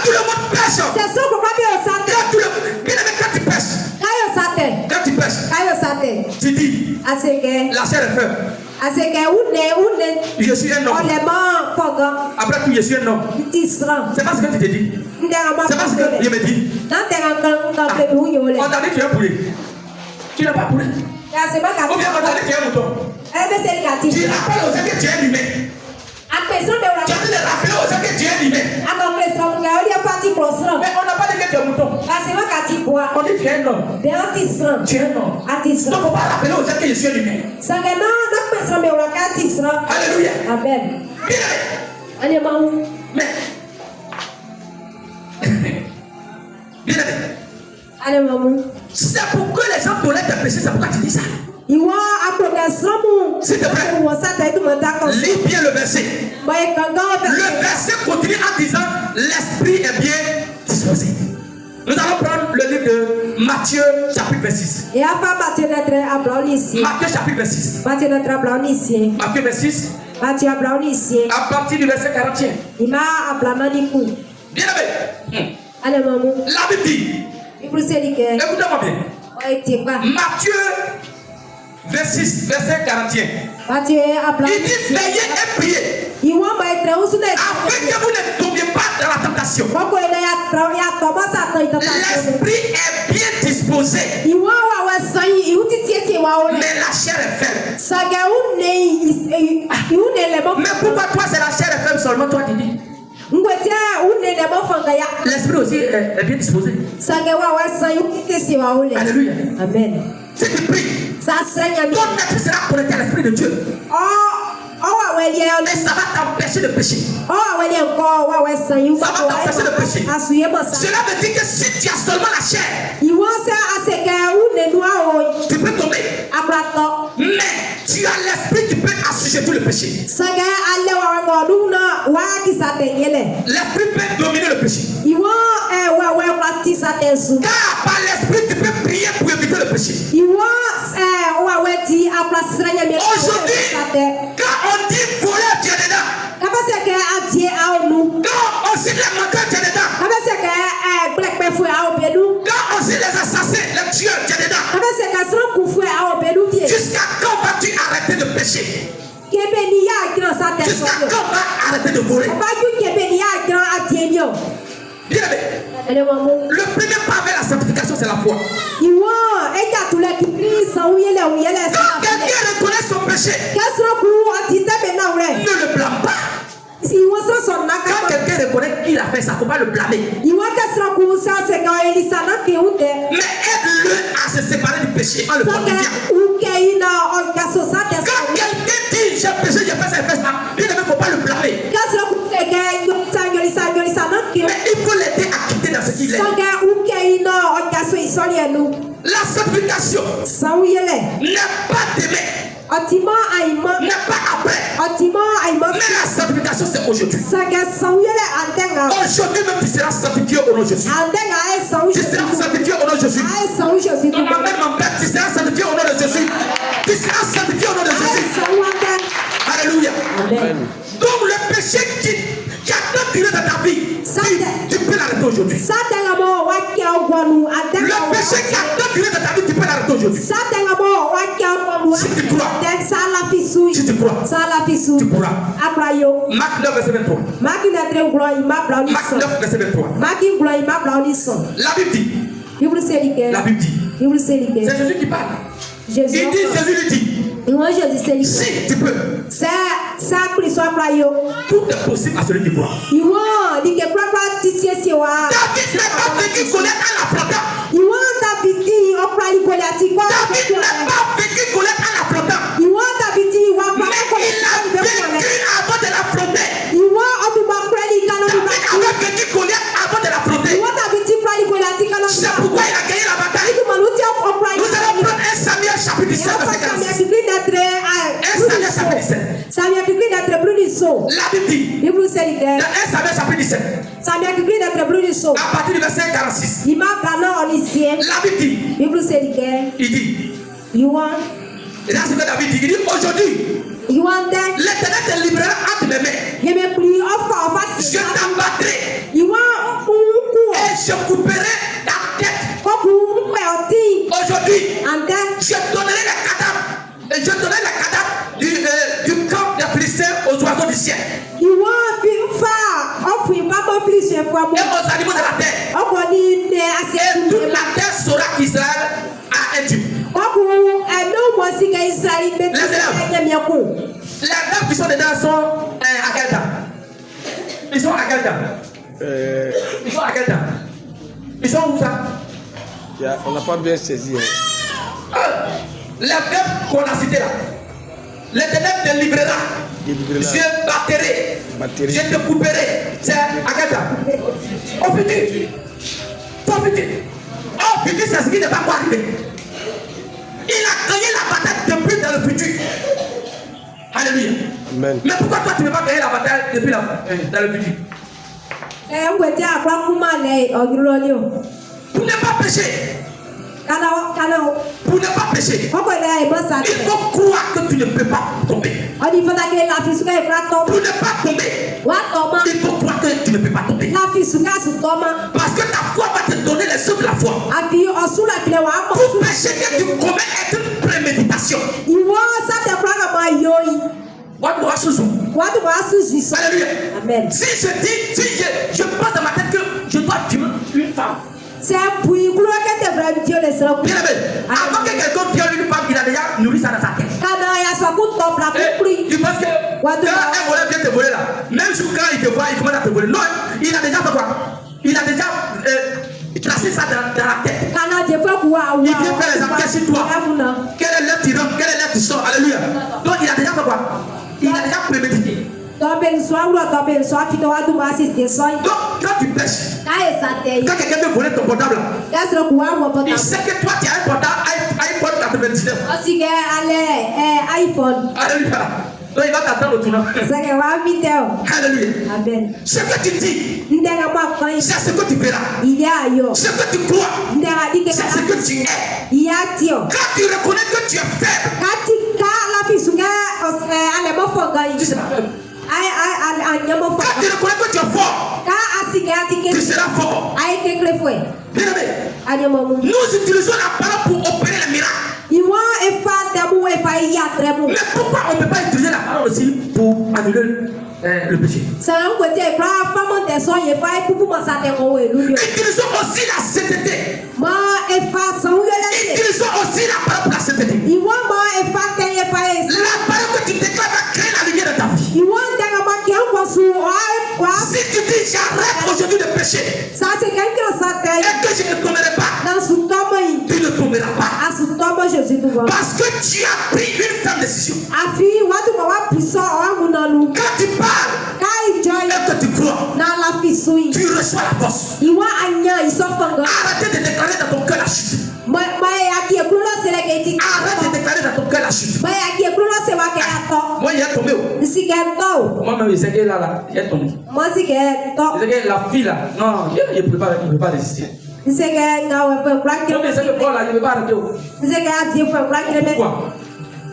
tout le monde pêche, quand La chair est faible. Je suis un homme. Après tout, je suis un homme. C'est pas ce que tu te dis. C'est pas ce que je me dis. On t'a dit que tu es un poulet. Tu n'es pas poulet. Ou bien on t'a dit que tu es un mouton. Tu rappelles aux gens que tu es un humain. Tu as dit de rappeler aux gens que tu es un humain. Mais on n'a pas dit que tu es un mouton. On dit que tu es un homme. Tu es un homme. Donc il ne faut pas rappeler aux gens que je suis un humain. Alléluia. Amen. Mais bien-aimé, c'est pourquoi les gens tolèrent tes péchés, c'est pourquoi tu dis ça. S'il te plaît, lis bien le verset. Le verset continue en disant l'esprit est bien disposé. Nous allons prendre le livre de Matthieu chapitre 26. Matthieu chapitre 26. Matthieu 26. À partir du verset 41. Bien-aimé. La Bible dit, écoutez-moi bien. Matthieu 26, verset 41. Il dit veillez et priez afin que vous ne tombiez pas dans la tentation. L'esprit est bien disposé, mais la chair est faible. Mais pourquoi toi c'est la chair est faible seulement, toi tu dis? L'esprit aussi est bien disposé. Alléluia. Amen. Si tu pries, ton être sera connecté à l'esprit de Dieu. Et ça va t'empêcher de pécher. Ça va t'empêcher de pécher. Cela veut dire que si tu as seulement la chair, tu peux tomber. Mais tu as l'esprit qui peut assujettir le péché. L'esprit peut dominer le péché. Car par l'esprit tu peux prier pour éviter le péché. Aujourd'hui, quand on dit voleur, tu es dedans. Quand on dit les menteurs, tu es dedans. Quand on dit les assassins, les tueurs, tu es dedans. Jusqu'à quand vas-tu arrêter de pécher? Jusqu'à quand vas arrêter de voler? Bien aimé, le premier pas vers la sanctification, c'est la foi. Quand quelqu'un reconnaît son péché, ne le blâme pas. Quand quelqu'un reconnaît qu'il a fait ça, il ne faut pas le blâmer. Mais aide-le à se séparer du péché en le fortifiant. Quand quelqu'un dit j'ai péché, j'ai fait ça, il ne faut pas le blâmer. Mais il faut l'aider à quitter dans ce qu'il est. La sanctification n'est pas d'aimer, n'est pas après. Mais la sanctification c'est aujourd'hui. Aujourd'hui même tu seras sanctifié au nom de Jésus. Tu seras sanctifié au nom de Jésus. Amen, mon père, tu seras sanctifié au nom de Jésus. Tu seras sanctifié au nom de Jésus. Alléluia. Amen. Donc le péché qui a tant duré dans ta vie, tu peux l'arrêter aujourd'hui. Le péché qui a tant duré dans ta vie, tu peux l'arrêter aujourd'hui. Si tu crois, si tu crois, tu pourras. Marc 9, verset 23. Marc 9, verset 23. La Bible dit. La Bible dit. C'est Jésus qui parle. Jésus lui dit. Si tu peux. Tout est possible à celui qui croit. David n'est pas vécu Goliath à la frontière. David n'est pas vécu Goliath à la frontière. Mais il a vécu avant de l'affronter. David avait vécu Goliath avant de l'affronter. C'est pourquoi il a gagné la bataille. Nous allons prendre 1 Samuel chapitre 17 verset 46. 1 Samuel chapitre 17. La Bible dit dans 1 Samuel chapitre 17 à partir du verset 46. La Bible dit, il dit, et là c'est ce que David dit, il dit aujourd'hui l'Éternel te livrera entre mes mains. Je t'abattrai et je couperai ta tête. Aujourd'hui je donnerai les cadavres Et je donnais les cadavres du camp des Philistins aux oiseaux du ciel. Et aux animaux de la terre. Et toute la terre saura qu'Israël a un Dieu. Les élèves qui sont dedans sont à quel temps? Ils sont à quel temps? Ils sont à quel temps? Ils sont où ça? On n'a pas bien saisi. Les verbes qu'on a cités là. L'Éternel te livrera. Je batterai. Je te couperai. C'est à quel temps? Au futur. Au futur. Au futur, c'est ce qui ne va pas arriver. Il a gagné la bataille depuis dans le futur. Alléluia. Amen. Mais pourquoi toi tu ne veux pas gagner la bataille depuis dans le futur? Pour ne pas pécher. Pour ne pas pécher. Il faut croire que tu ne peux pas tomber. Pour ne pas tomber. Il faut croire que tu ne peux pas tomber. Parce que ta foi va te donner les œuvres de la foi. Pour pécher que tu commets est une préméditation. Alléluia. Amen. Si je dis, je pense dans ma tête que je dois tuer une femme. Bien aimé, avant que quelqu'un viole une femme, il a déjà nourri ça dans sa tête. Et tu penses que quand un voleur vient te voler là, même quand il te voit, il commence à te voler. Non, il a déjà fait quoi? Il a déjà placé ça dans la tête. Il vient faire les enquêtes sur toi. Quelle est l'heure tu rentres, quelle est l'heure tu sors? Alléluia. Donc il a déjà fait quoi? Il a déjà prémédité. Donc quand tu pêches, quand quelqu'un veut voler ton portable, il sait que toi tu as un portable iPhone 99. Alléluia. Donc il va t'attendre au tournant. Alléluia. Ce que tu dis, c'est ce que tu verras. Ce que tu crois, c'est ce que tu es. Quand tu reconnais que tu es faible, tu seras faible. Quand tu reconnais que tu es fort, tu seras fort. Bien aimé, nous utilisons la parole pour opérer les miracles. Mais pourquoi on ne peut pas utiliser la parole aussi pour annuler le péché? Utilisons aussi la sainteté. Utilisons aussi la parole pour la sainteté. La parole que tu déclares va créer la lumière de ta vie. Si tu dis j'arrête aujourd'hui de pécher et que je ne tomberai pas, tu ne tomberas pas. Parce que tu as pris une ferme décision. Quand tu parles et que tu crois, tu reçois la force. Arrêtez de déclarer dans ton cœur la chute. Arrête de déclarer dans ton cœur la chute. Moi, il est tombé. Moi-même, il sait que là, il est tombé. Il sait que la fille là, non, il ne peut pas résister. Comme il sait que Paul là, il ne peut pas arrêter.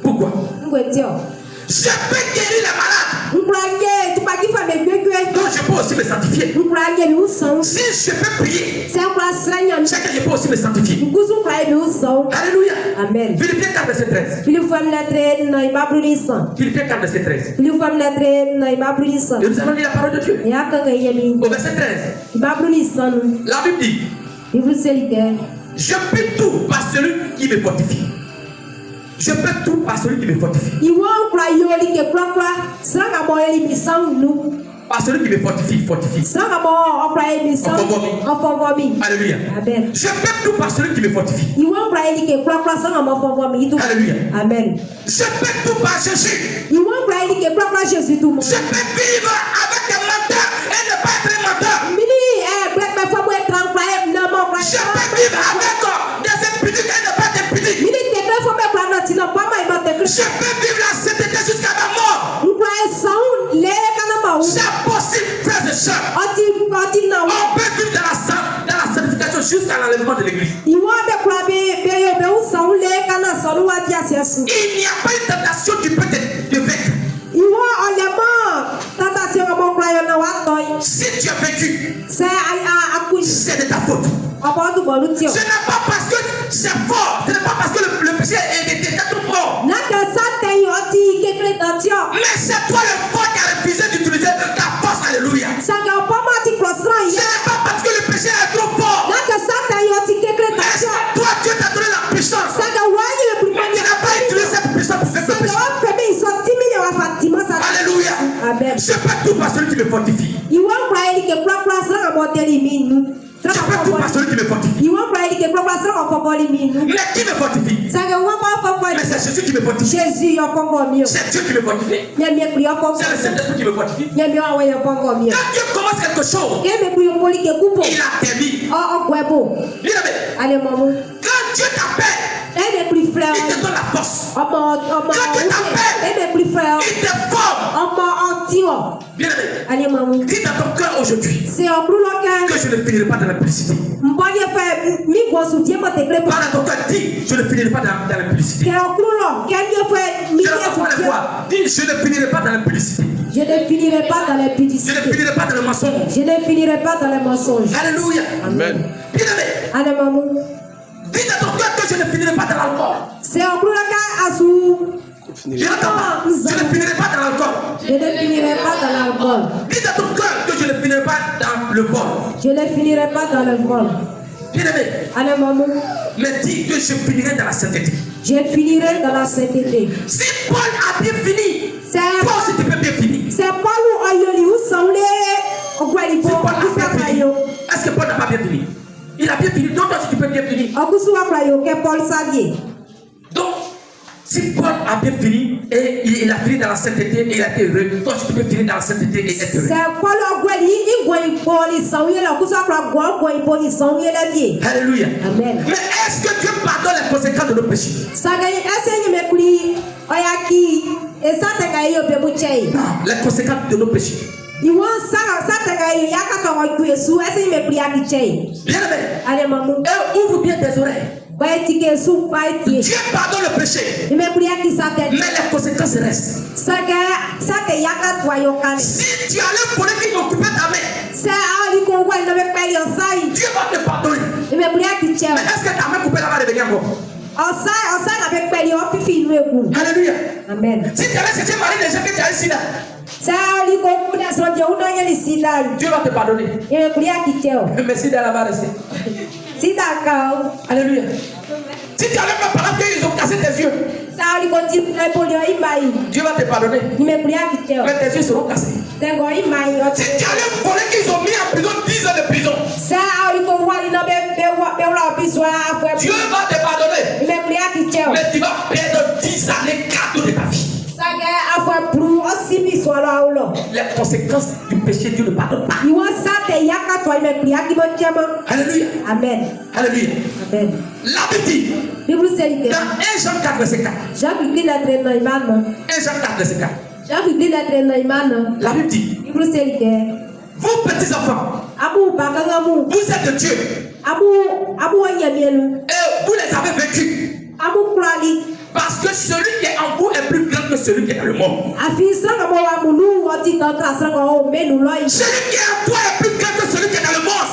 Pourquoi? Je peux guérir les malades. Donc je peux aussi me sanctifier. Si je peux prier, c'est que je peux aussi me sanctifier. Alléluia. Amen. Philippiens 4 verset 13. Philippiens 4 verset 13. Et nous allons lire la parole de Dieu. Au verset 13. La Bible dit, je peux tout par celui qui me fortifie. Je peux tout par celui qui me fortifie. Par celui qui me fortifie. Alléluia. Amen. Je peux tout par celui qui me fortifie. Alléluia. Amen. Je peux tout par Jésus. Je peux vivre avec un menteur et ne pas être un menteur. Je peux vivre avec des impudiques et ne pas être impudique. Je peux vivre la sainteté jusqu'à ma mort. C'est possible, frères et sœurs. On peut vivre dans la sanctification jusqu'à l'enlèvement de l'église. Il n'y a pas une tentation qui peut te vaincre. Si tu as vécu, c'est de ta faute. Ce n'est pas parce que c'est fort, ce n'est pas parce que le péché est déjà trop fort. Mais c'est toi le fort qui a refusé d'utiliser ta force. Alléluia. Ce n'est pas parce que le péché est trop fort. Mais c'est toi, Dieu t'a donné la puissance. Tu n'as pas utilisé cette puissance pour faire le péché. Alléluia. Je peux tout par celui qui me fortifie. Je peux tout par celui qui me fortifie. Mais qui me fortifie? Mais c'est Jésus qui me fortifie. C'est Dieu qui me fortifie. C'est le Saint-Esprit qui me fortifie. Quand Dieu commence quelque chose, il a terminé. Quand Dieu t'appelle, il te donne la force. Quand Dieu t'appelle, il te forme. Bien aimé, dis dans ton cœur aujourd'hui que je ne finirai pas dans l'impudicité. Parle dans ton cœur, dis je ne finirai pas dans l'impudicité. Dis je ne finirai pas dans l'impudicité. Je ne finirai pas dans l'impudicité. Je ne finirai pas dans le mensonge. Je ne finirai pas dans les mensonges. Alléluia. Amen. Bien aimé, dis dans ton cœur que je ne finirai pas dans l'alcool. Je n'entends pas. Je ne finirai pas dans l'alcool. Je ne finirai pas dans l'alcool. Dis dans ton cœur que je ne finirai pas dans le vol. Je ne finirai pas dans le vol. Bien aimé, mais dis que je finirai dans la sainteté. Je finirai dans la sainteté. Si Paul a bien fini, toi aussi tu peux bien finir. C'est Paul ou Ayoli ou Saoulé ou Gualipo. Est-ce que Paul n'a pas bien fini? Il a bien fini, donc toi aussi tu peux bien finir. Donc, si Paul a bien fini et il a fini dans la sainteté et il a été heureux, toi tu peux finir dans la sainteté et être heureux. Alléluia. Amen. Mais est-ce que Dieu pardonne les conséquences de nos péchés? Non, les conséquences de nos péchés. Bien aimé, ouvre bien tes oreilles. Dieu pardonne le péché, mais les conséquences restent. Si tu allais voler qui t'occupait ta main, Dieu va te pardonner. Mais est-ce que ta main coupée là va revenir encore? Alléluia. Amen. Si tu allais chercher Marie déjà que tu as ici là, Dieu va te pardonner. Mais si dans la bas rester. Alléluia. Si tu allais me parler qu'ils ont cassé tes yeux, Dieu va te pardonner. Mais tes yeux seront cassés. Si tu allais voler qu'ils ont mis en prison 10 ans de prison, Dieu va te pardonner. Mais tu vas perdre 10 années cadeaux de ta vie. Les conséquences du péché, Dieu ne pardonne pas. Alléluia. Amen. Alléluia. Amen. La Bible dit dans 1 Jean 4 verset 4. 1 Jean 4 verset 4. La Bible dit vous petits enfants, vous êtes de Dieu et vous les avez vaincus. Parce que celui qui est en vous est plus grand que celui qui est dans le monde. Celui qui est en toi est plus grand que celui qui est dans le monde.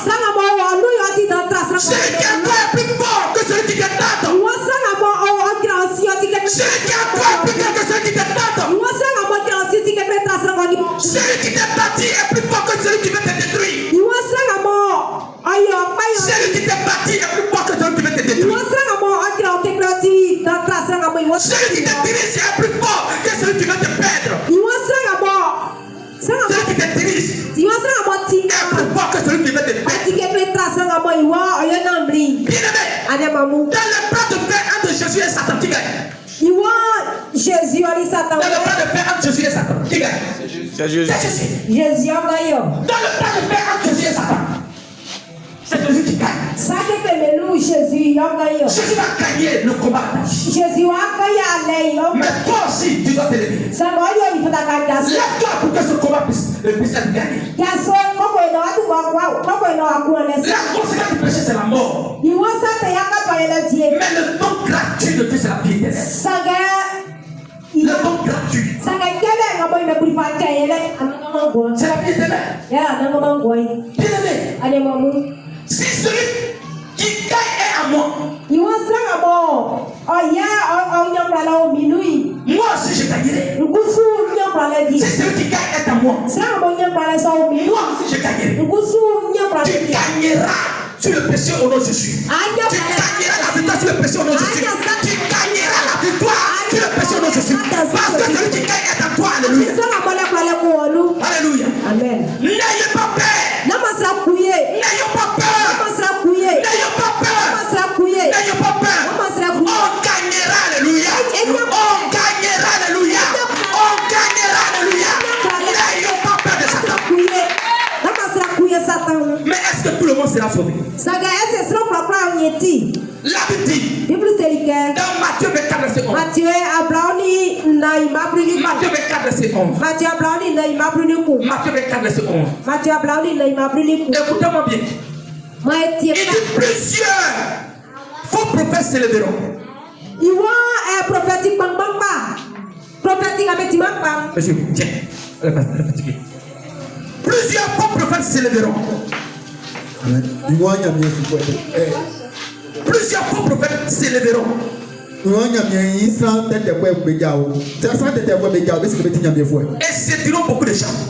Celui qui est en toi est plus fort que celui qui t'attend. Celui qui est en toi est plus grand que celui qui t'attend. Celui qui t'a bâti est plus fort que celui qui veut te détruire. Celui qui t'a bâti est plus fort que celui qui veut te détruire. Celui qui te dirige est plus fort que celui qui veut te perdre. Celui qui te dirige est plus fort que celui qui veut te perdre. Bien-aimé, dans le plan de paix entre Jésus et Satan, qui gagne? Dans le plan de paix entre Jésus et Satan, qui gagne? C'est Jésus. C'est Jésus. Dans le plan de paix entre Jésus et Satan, c'est Jésus qui gagne. Jésus va gagner le combat. Mais toi aussi, tu dois te lever. Lève-toi pour que ce combat puisse être gagné. La conséquence du péché, c'est la mort. Mais le don gratuit de Dieu, c'est la vie éternelle. Le don gratuit, c'est la vie éternelle. Bien-aimé, si celui qui gagne est à moi, moi aussi je gagnerai. Si celui qui gagne est à moi, moi aussi je gagnerai. Tu gagneras sur le péché au nom de Jésus. Tu gagneras la victoire sur le péché au nom de Jésus. Tu gagneras la victoire sur le péché au nom de Jésus. Parce que celui qui gagne est à toi. Alléluia. Alléluia. Amen. N'ayez pas peur. N'ayez pas peur. N'ayez pas peur. N'ayez pas peur. On gagnera. Alléluia. On gagnera. Alléluia. On gagnera. Alléluia. N'ayez pas peur de Satan. Mais est-ce que tout le monde sera sauvé? La Bible dit dans Matthieu 24 verset 11. Matthieu 24 verset 11. Matthieu 24 verset 11. Écoutez-moi bien. Il dit plusieurs faux prophètes se leveront. Monsieur, tiens, elle est fatiguée. Plusieurs faux prophètes se leveront. Plusieurs faux prophètes se leveront. Et se diront beaucoup de choses.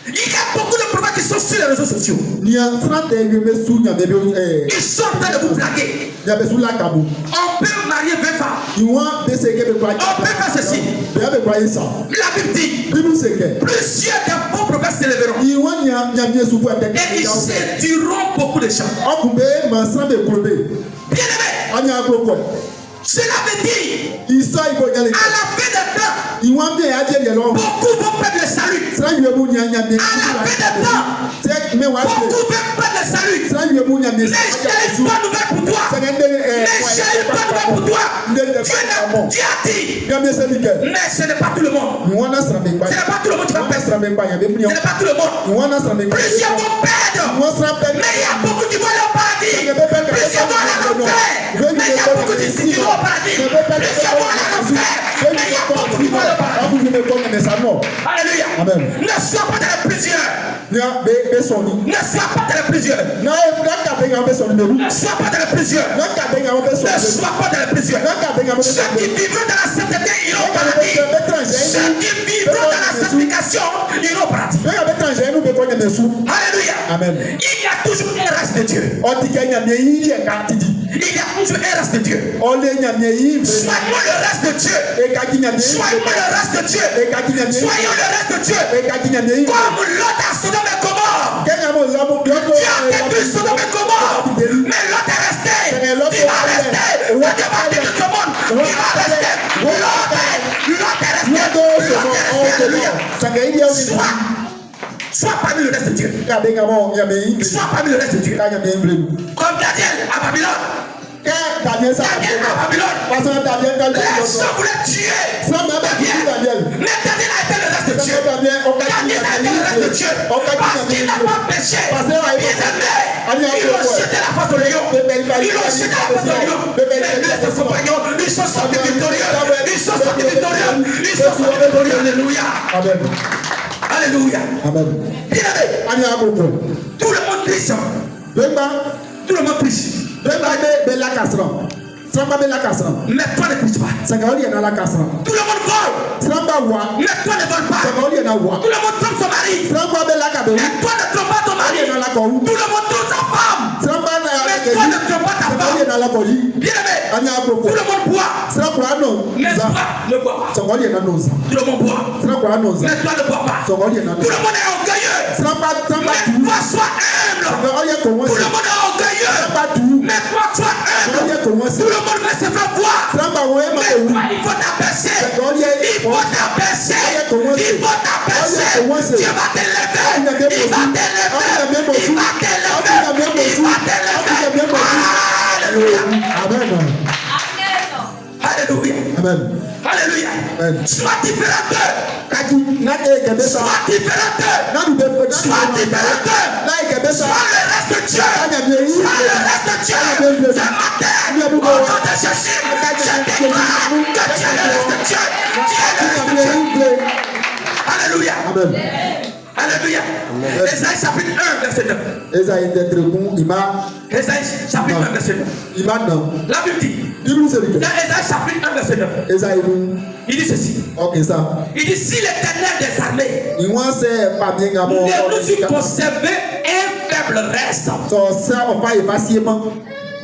Il y a beaucoup de prophètes qui sont sur les réseaux sociaux. Ils sont en train de vous blaguer. On peut marier 20 femmes. On peut faire ceci. La Bible dit plusieurs des faux prophètes se leveront. Et ils se diront beaucoup de choses. Bien aimé, cela veut dire à la fin des temps, beaucoup vont perdre le salut. À la fin des temps, beaucoup vont perdre le salut. Ne cherche pas nouvelle pour toi. Ne cherche pas nouvelle pour toi. Dieu a dit, mais ce n'est pas tout le monde. Ce n'est pas tout le monde qui va perdre. Ce n'est pas tout le monde. Plusieurs vont perdre. Mais il y a beaucoup qui vont aller au paradis. Plusieurs vont aller en enfer. Mais il y a beaucoup qui vont au paradis. Plusieurs vont aller en enfer. Mais il y a beaucoup qui vont aller au paradis. Alléluia. Amen. Ne sois pas dans les plusieurs. Ne sois pas dans les plusieurs. Ne sois pas dans les plusieurs. Ne sois pas dans les plusieurs. Ceux qui vivront dans la sainteté iront au paradis. Ceux qui vivront dans la sanctification iront au paradis. Alléluia. Amen. Il y a toujours un reste de Dieu. Il y a toujours un reste de Dieu. Soyons le reste de Dieu. Soyons le reste de Dieu. Soyons le reste de Dieu. Comme l'autre à Sodome et Gomorrhe. Dieu a détruit Sodome et Gomorrhe. Mais l'autre est resté. Il va rester. Dieu va détruire ce monde. Il va rester. L'autre est resté. Sois parmi le reste de Dieu. Sois parmi le reste de Dieu. Comme Daniel à Babylone. Daniel à Babylone. Les gens voulaient tuer Daniel. Mais Daniel a été le reste de Dieu. Daniel a été le reste de Dieu. Parce qu'il n'a pas péché. Il a jeté la face au lion. Ils ont jeté la face au lion. Mais les compagnons, ils sont sortis victorieux. Ils sont sortis victorieux. Ils sont sortis victorieux. Alléluia. Amen. Alléluia. Amen. Bien aimé. Tout le monde triche. Tout le monde triche. Mais toi ne triches pas. Tout le monde vole. Mais toi ne voles pas. Tout le monde trompe son mari. Mais toi ne trompes pas ton mari. Tout le monde trompe sa femme. Mais toi ne trompes pas ta femme. Bien aimé. Tout le monde boit. Mais toi ne bois pas. Tout le monde boit. Mais toi ne bois pas. Tout le monde est orgueilleux. Mais toi sois humble. Tout le monde est orgueilleux. Mais toi sois humble. Tout le monde veut se faire voir. Mais toi il faut t'abaisser. Il faut t'abaisser. Il faut t'abaisser. Dieu va t'élever. Il va t'élever. Il va t'élever. Il va t'élever. Alléluia. Amen. Alléluia. Amen. Alléluia. Sois différent d'eux. Sois différent d'eux. Sois différent d'eux. Sois le reste de Dieu. Sois le reste de Dieu. Ce matin, au nom de Jésus, je déclare que tu es le reste de Dieu. Tu es le reste de Dieu. Alléluia. Amen. Alléluia. Ésaïe chapitre 1, verset 9. Ésaïe chapitre 1, verset 9. La Bible dit, dans Ésaïe chapitre 1, verset 9, il dit ceci. Il dit, si l'Éternel des armées ne nous eût conservé un faible reste,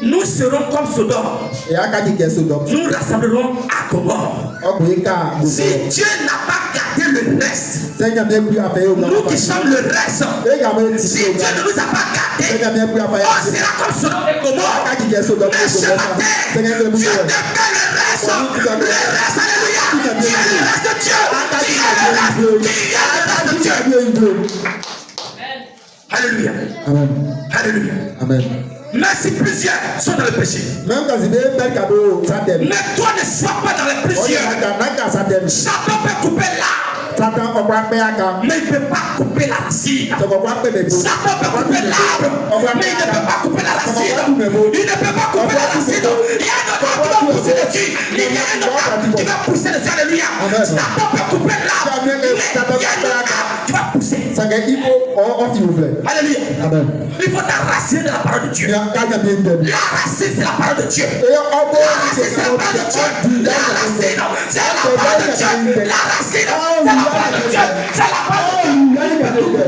nous serons comme Sodome. Nous rassemblerons à Gomorrhe. Si Dieu n'a pas gardé le reste, nous qui sommes le reste, si Dieu ne nous a pas gardé, on sera comme Sodome et Gomorrhe. Mais ce matin, Dieu te fait le reste. Le reste, alléluia. Dieu est le reste de Dieu. Dieu est le reste de Dieu. Alléluia. Alléluia. Amen. Mais si plusieurs sont dans le péché, mais toi ne sois pas dans les plusieurs. Satan peut couper l'arbre, mais il ne peut pas couper la racine. Satan peut couper l'arbre, mais il ne peut pas couper la racine. Il ne peut pas couper la racine. Il y a un autre qui va pousser dessus. Il y a un autre qui va pousser dessus. Alléluia. Satan peut couper l'arbre, mais il y a un autre qui va pousser. Alléluia. Il faut t'enraciner de la parole de Dieu. La racine, c'est la parole de Dieu. La racine, c'est la parole de Dieu. La racine, c'est la parole de Dieu. La racine, c'est la parole de Dieu. C'est la parole de Dieu.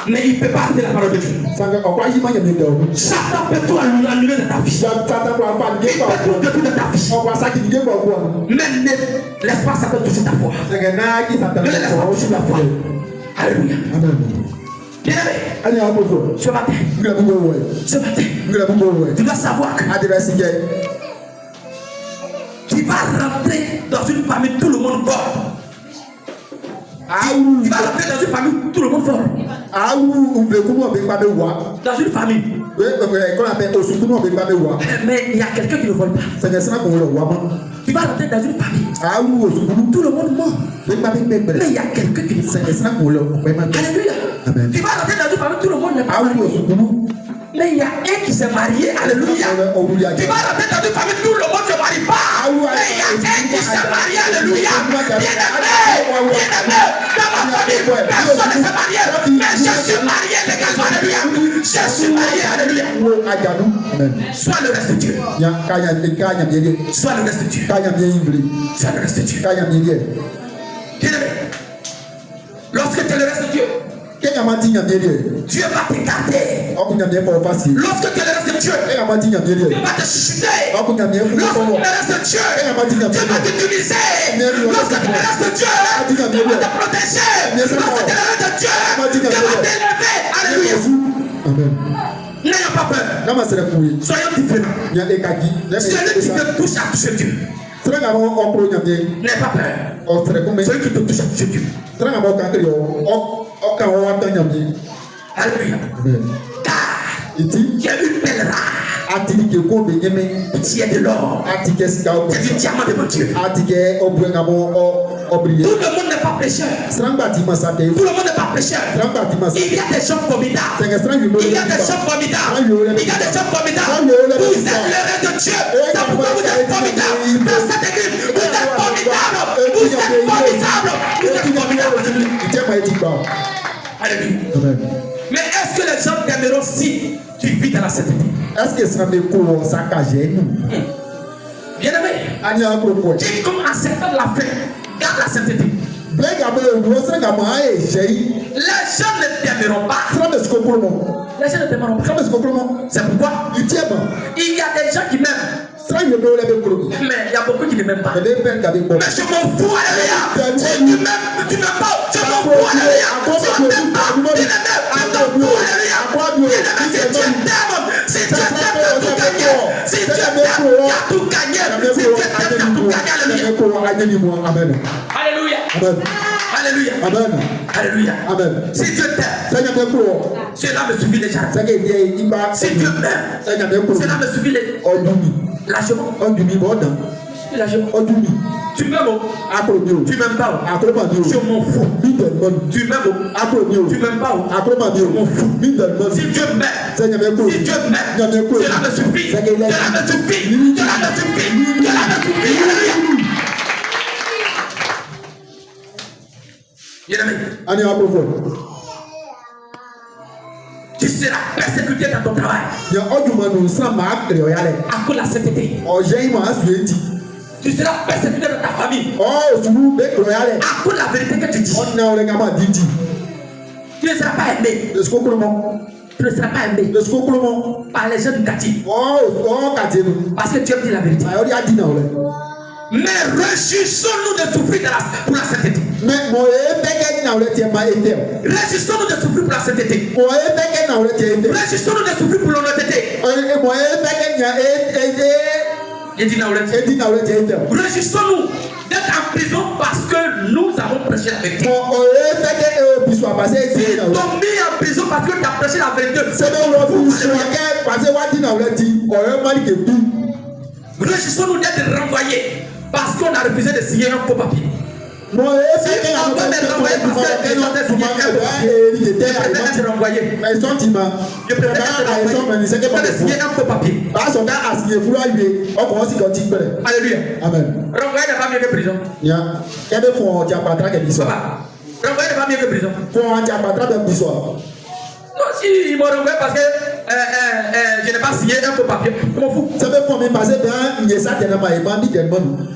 Mais il ne peut pas arrêter la parole de Dieu. Satan peut tout annuler de ta vie. Il peut tout détruire de ta vie. Mais ne laisse pas Satan toucher ta foi. Ne laisse pas toucher ta foi. Alléluia. Bien-aimé, ce matin, tu dois savoir que tu vas rentrer dans une famille, tout le monde vole. Tu vas rentrer dans une famille, tout le monde vole. Dans une famille. Mais il y a quelqu'un qui ne vole pas. Tu vas rentrer dans une famille, tout le monde ment. Mais il y a quelqu'un qui ne vole pas. Alléluia. Tu vas rentrer dans une famille, tout le monde n'est pas marié. Mais il y a un qui s'est marié, alléluia. Tu vas rentrer dans une famille, tout le monde ne se marie pas. Mais il y a un qui s'est marié, alléluia. Bien-aimé, dans ma famille, personne ne s'est marié. Mais je suis marié légalement, alléluia. Je suis marié, alléluia. Sois le reste de Dieu. Sois le reste de Dieu. Sois le reste de Dieu. Bien-aimé, lorsque tu es le reste de Dieu, Dieu va te garder. Lorsque tu es le reste de Dieu, Dieu va te chuchoter. Lorsque tu es le reste de Dieu, Dieu va t'utiliser. Lorsque tu es le reste de Dieu, Dieu va te protéger. Lorsque tu es le reste de Dieu, Dieu va t'élever. Alléluia. N'ayons pas peur. Soyons différents. Celui qui te touche à toucher Dieu. N'aie pas peur. Celui qui te touche à toucher Dieu. Alléluia. Car tu es une perle rare. Tu es de l'or. Tu es du diamant devant Dieu. Tout le monde n'est pas pécheur. Tout le monde n'est pas pécheur. Il y a des gens formidables. Il y a des gens formidables. Il y a des gens formidables. Vous êtes le reste de Dieu. C'est pourquoi vous êtes formidables. Dans cette église, vous êtes formidables. Vous êtes formidables. Vous êtes formidables. Alléluia. Mais est-ce que les gens t'aimeront si tu vis dans la sainteté? Est-ce que ça me court ça cache? Bien-aimé, dis comme acceptant la fin, garde la sainteté. Les gens ne t'aimeront pas. Les gens ne t'aimeront pas. C'est pourquoi il y a des gens qui m'aiment. Mais il y a beaucoup qui ne m'aiment pas. Mais je m'en fous, alléluia. Si tu m'aimes, tu m'aimes pas. Je m'en fous, alléluia. Si tu m'aimes pas, tu m'aimes. Je m'en fous, alléluia. Si tu t'aimes, si tu t'aimes, tu as tout gagné. Si tu t'aimes, tu as tout gagné. Si tu t'aimes, tu as tout gagné. Alléluia. Alléluia. Amen. Alléluia. Amen. Si Dieu t'aime, cela me suffit déjà. Si Dieu m'aime, cela me suffit largement. Tu m'aimes, tu m'aimes pas, je m'en fous. Tu m'aimes, tu m'aimes pas, je m'en fous. Si Dieu m'aime, cela me suffit. Cela me suffit. Allez, à propos. Tu seras persécuté dans ton travail. Il y a un humain qui sera marqué. À cause de la sainteté. Oh, j'ai une masse de dit. Tu seras persécuté dans ta famille. Oh, tu nous bec royal. À cause de la vérité que tu dis. On a un gamin dit. Tu ne seras pas aimé. Le scopement. Tu ne seras pas aimé. Le scopement. Par les gens du quartier. Oh, quartier. Parce que tu as dit la vérité. Ah, on y a dit non. Mais réjouissons-nous de souffrir pour la sainteté. Mais moi, réjouissons-nous de souffrir pour la sainteté. Réjouissons-nous de souffrir pour l'honnêteté. Réjouissons-nous d'être en prison parce que nous avons prêché la vérité. Ils t'ont mis en prison parce que tu as prêché la vérité. Réjouissons-nous d'être renvoyés parce qu'on a refusé de signer un faux papier. Si on doit être renvoyé parce que les gens ont signé un faux papier, je préfère être renvoyé. Je préfère être renvoyé que de signer un faux papier. Alléluia. Amen. Renvoyer n'est pas mieux que prison. Papa, renvoyer n'est pas mieux que prison. Non, si ils m'ont renvoyé parce que je n'ai pas signé un faux papier, je m'en fous.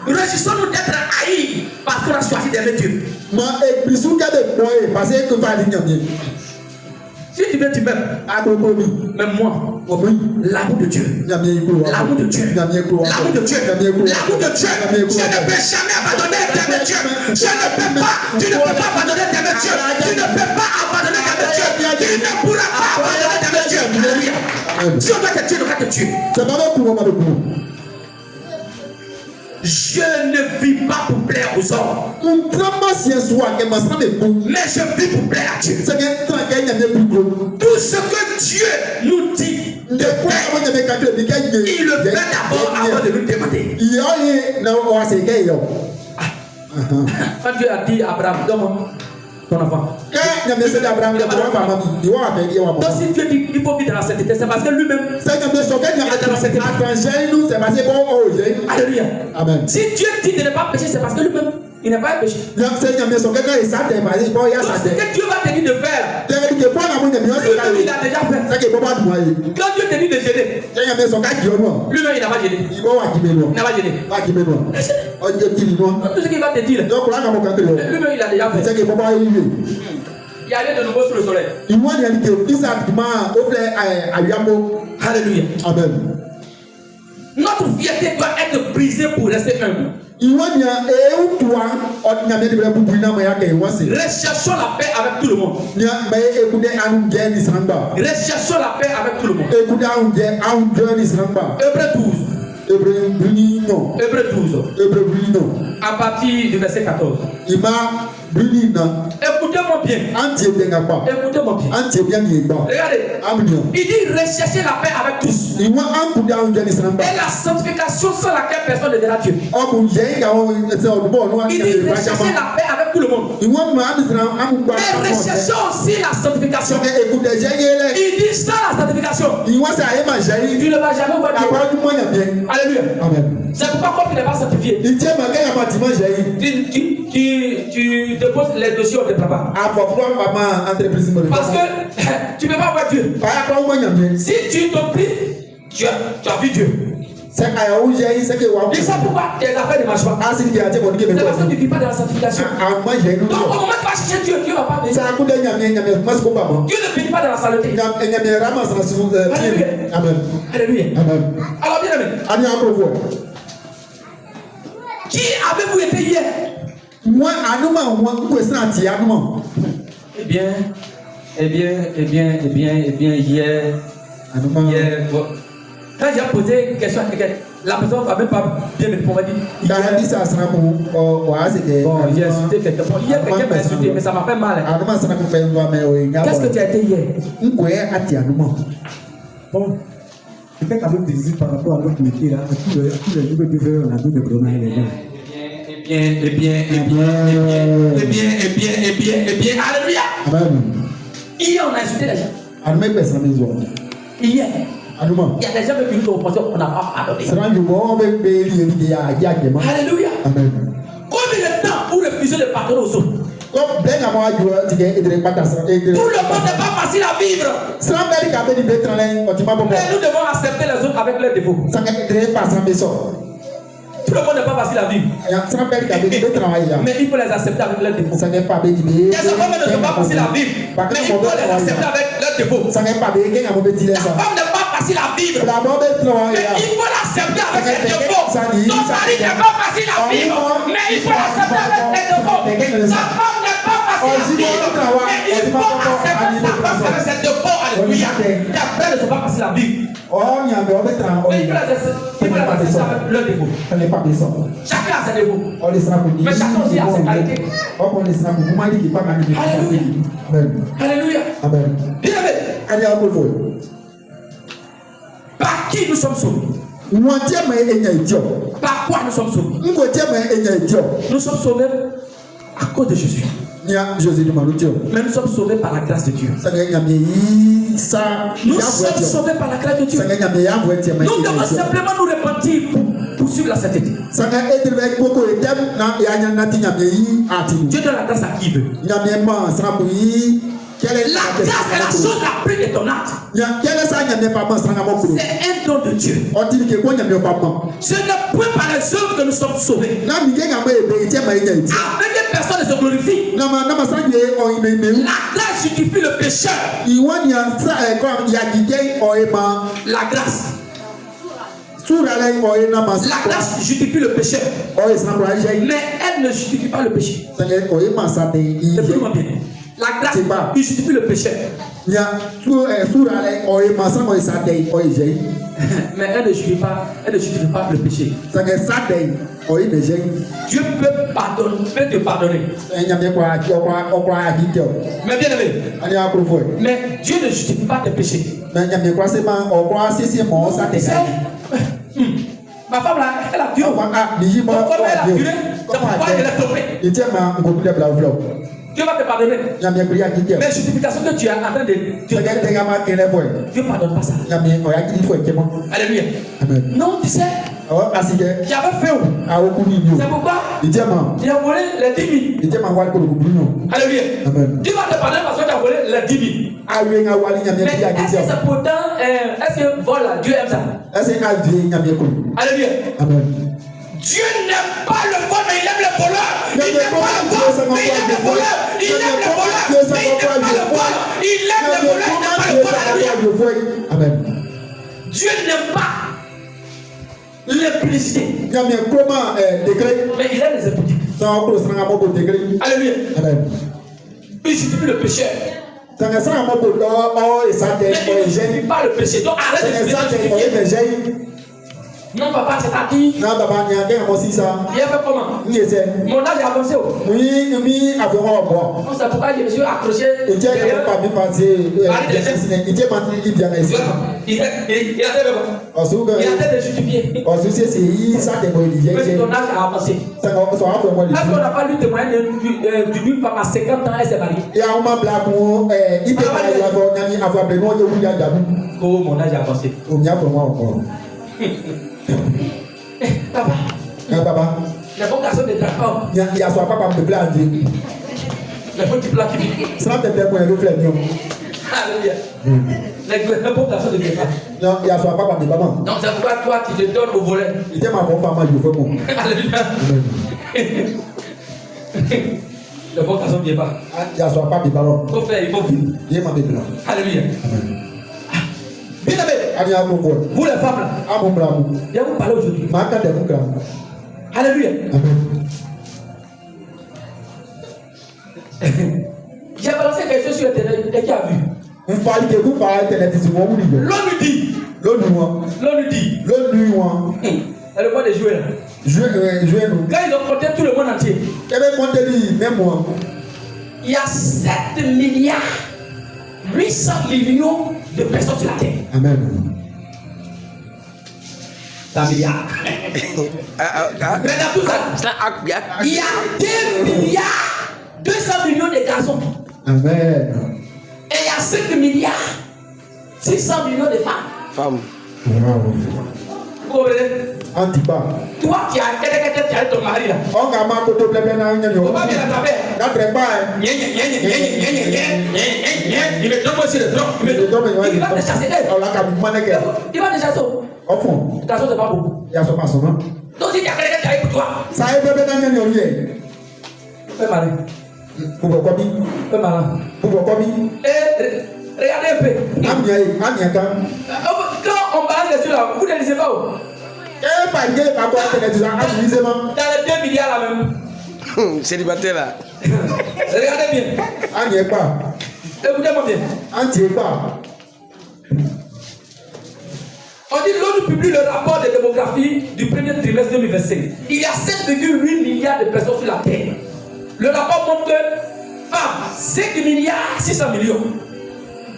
Réjouissons-nous d'être haïs parce qu'on a choisi d'aimer Dieu. Si tu veux, tu m'aimes. Même moi. L'amour de Dieu. L'amour de Dieu. L'amour de Dieu. L'amour de Dieu. Je ne peux jamais abandonner d'aimer Dieu. Je ne peux pas. Tu ne peux pas abandonner d'aimer Dieu. Tu ne peux pas abandonner d'aimer Dieu. Tu ne pourras pas abandonner d'aimer Dieu. Alléluia. Si on doit te tuer, on doit te tuer. Je ne vis pas pour plaire aux hommes. Mais je vis pour plaire à Dieu. Tout ce que Dieu nous dit de faire, il le fait d'abord avant de nous demander. Quand Dieu a dit à Abraham, donne-moi ton enfant. Donc si Dieu dit qu'il faut vivre dans la sainteté, c'est parce que lui-même il est dans la sainteté. Alléluia. Si Dieu dit de ne pas pécher, c'est parce que lui-même il n'est pas péché. Donc ce que Dieu va te dire de faire, lui-même il a déjà fait. Quand Dieu te dit de gêner, lui-même il n'a pas gêné. Il n'a pas gêné. Tout ce qu'il va te dire, lui-même il a déjà fait. Il y a rien de nouveau sous le soleil. Alléluia. Amen. Notre fierté doit être brisée pour rester humble. Recherchons la paix avec tout le monde. Recherchons la paix avec tout le monde. Hébreux 12. À partir du verset 14. Écoutez-moi bien. Écoutez-moi bien. Regardez. Il dit rechercher la paix avec tous. Et la sanctification sans laquelle personne ne verra Dieu. Il dit rechercher la paix avec tout le monde. Mais recherchons aussi la sanctification. Il dit sans la sanctification, tu ne vas jamais voir Dieu. Alléluia. C'est pourquoi comme tu n'es pas sanctifié, tu déposes les dossiers au départ. Parce que tu ne peux pas voir Dieu. Si tu te pries, tu as vu Dieu. C'est pourquoi tes affaires ne marchent pas. C'est parce que tu ne vis pas dans la sanctification. Donc au moment où tu vas chercher Dieu, Dieu ne va pas venir. Dieu ne vit pas dans la saleté. Alléluia. Alors bien aimé, qui avez-vous été hier? Hier, quand j'ai posé une question à quelqu'un, la personne ne va même pas bien me répondre. J'ai insulté quelqu'un. Hier, quelqu'un m'a insulté, mais ça m'a fait mal. Qu'est-ce que tu as été hier? Bon, c'était quand même difficile par rapport à notre métier là. Tous les jours que tu fais, on a vu de promener les gens. Alléluia. Hier, on a insulté les gens. Hier. Il y a des gens qui nous ont qu'on n'a pas pardonné. Alléluia. Amen. Combien de temps pour refuser de pardonner aux autres? Tout le monde n'est pas facile à vivre. Mais nous devons accepter les autres avec leurs défauts. Tout le monde n'est pas facile à vivre. Mais il faut les accepter avec leurs défauts. Les hommes ne sont pas faciles à vivre. Mais il faut les accepter avec leurs défauts. La femme n'est pas facile à vivre. Mais il faut l'accepter avec ses défauts. Son mari n'est pas facile à vivre. Mais il faut l'accepter avec ses défauts. Sa femme n'est pas facile à vivre. Mais il faut accepter sa femme avec ses défauts. Alléluia. Les frères ne sont pas faciles à vivre. Mais il faut les accepter avec leurs défauts. Chacun a ses défauts. Mais chacun aussi a ses qualités. Alléluia. Alléluia. Bien aimé. Par qui nous sommes sauvés? Par quoi nous sommes sauvés? Nous sommes sauvés à cause de Jésus. Mais nous sommes sauvés par la grâce de Dieu. Nous sommes sauvés par la grâce de Dieu. Nous devons simplement nous repentir pour suivre la sainteté. Dieu donne la grâce à qui veut. La grâce est la chose la plus étonnante. C'est un don de Dieu. Ce n'est point par les œuvres que nous sommes sauvés. Avec des personnes se glorifient. La grâce justifie le pécheur. La grâce. La grâce justifie le pécheur. Mais elle ne justifie pas le péché. Écoutez-moi bien. La grâce justifie le péché. Mais elle ne justifie pas le péché. Dieu peut te pardonner. Mais bien aimé, mais Dieu ne justifie pas tes péchés. Ma femme là, elle a duré. Comme elle a duré, c'est pourquoi elle est tombée. Dieu va te pardonner. Mais justification que tu as en train de Dieu ne pardonne pas ça. Alléluia. Non, tu sais, j'avais fait où? C'est pourquoi il a volé les 10 000. Alléluia. Dieu va te pardonner parce que tu as volé les 10 000. Mais est-ce que c'est pourtant, est-ce que vol là, Dieu aime ça? Alléluia. Dieu n'aime pas le vol, mais il aime le voleur. Il n'aime pas le vol, mais il aime le voleur. Il aime le voleur, mais il n'aime pas le vol. Il aime le voleur, il n'aime pas le vol. Amen. Dieu n'aime pas l'impudicité. Mais il aime les impudiques. Alléluia. Il justifie le péché. Mais il ne justifie pas le péché. Donc arrête de justifier. Non, papa, c'est à qui? Non, papa, il y a fait comment? Mon âge est avancé. Oui, on sait pourquoi je me suis accroché. Il a fait quoi? Il a fait de justifier. Mais ton âge a avancé. Est-ce qu'on n'a pas lu témoigner d'une femme à 50 ans, elle s'est mariée? Oh, mon âge a avancé. Papa. Les bons garçons ne draguent pas. Les bons petits plats qui vivent. Alléluia. Les bons garçons ne draguent pas. Donc c'est pourquoi toi tu te donnes au volet. Alléluia. Les bons garçons ne viennent pas. Faut faire, il faut vivre. Alléluia. Bien aimé. Vous les femmes là, je vais vous parler aujourd'hui. Alléluia. J'ai balancé quelque chose sur Internet et qui a vu. L'ONU dit. C'est le mois de juin. Quand ils ont compté tout le monde entier, il y a 7 milliards 800 millions de personnes sur la terre. Amen. Ça milliard. Maintenant tout ça, il y a 2 milliards 200 millions de garçons. Amen. Et il y a 5 milliards 600 millions de femmes. Wow. Vous comprenez? Antipa. Toi qui as ton mari là. On a ma koto blébé na Faut pas bien l'attraper. N'attrape pas. Il me donne aussi le drop. Il va te chasser. On l'a qu'à vous maner. Il va te chasser. Au fond. Ta chose c'est pas beaucoup. Il y a son maçon. Donc si tu as quelqu'un qui arrive pour toi. Ça est blébé na nyo lié. Fais malin. Pour quoi bi? Fais malin. Pour quoi bi? Regardez un peu. Amia kan. Quand on balance les yeux là, vous ne lisez pas où? Pas de pas quoi télévision. Dans les 2 milliards là même. Célibataire là. Regardez bien. Amia pas. Écoutez-moi bien. Antier pas. On dit l'ONU publie le rapport de démographie du premier trimestre 2025. Il y a 7,8 milliards de personnes sur la Terre. Le rapport montre que femmes, 5 milliards 600 millions.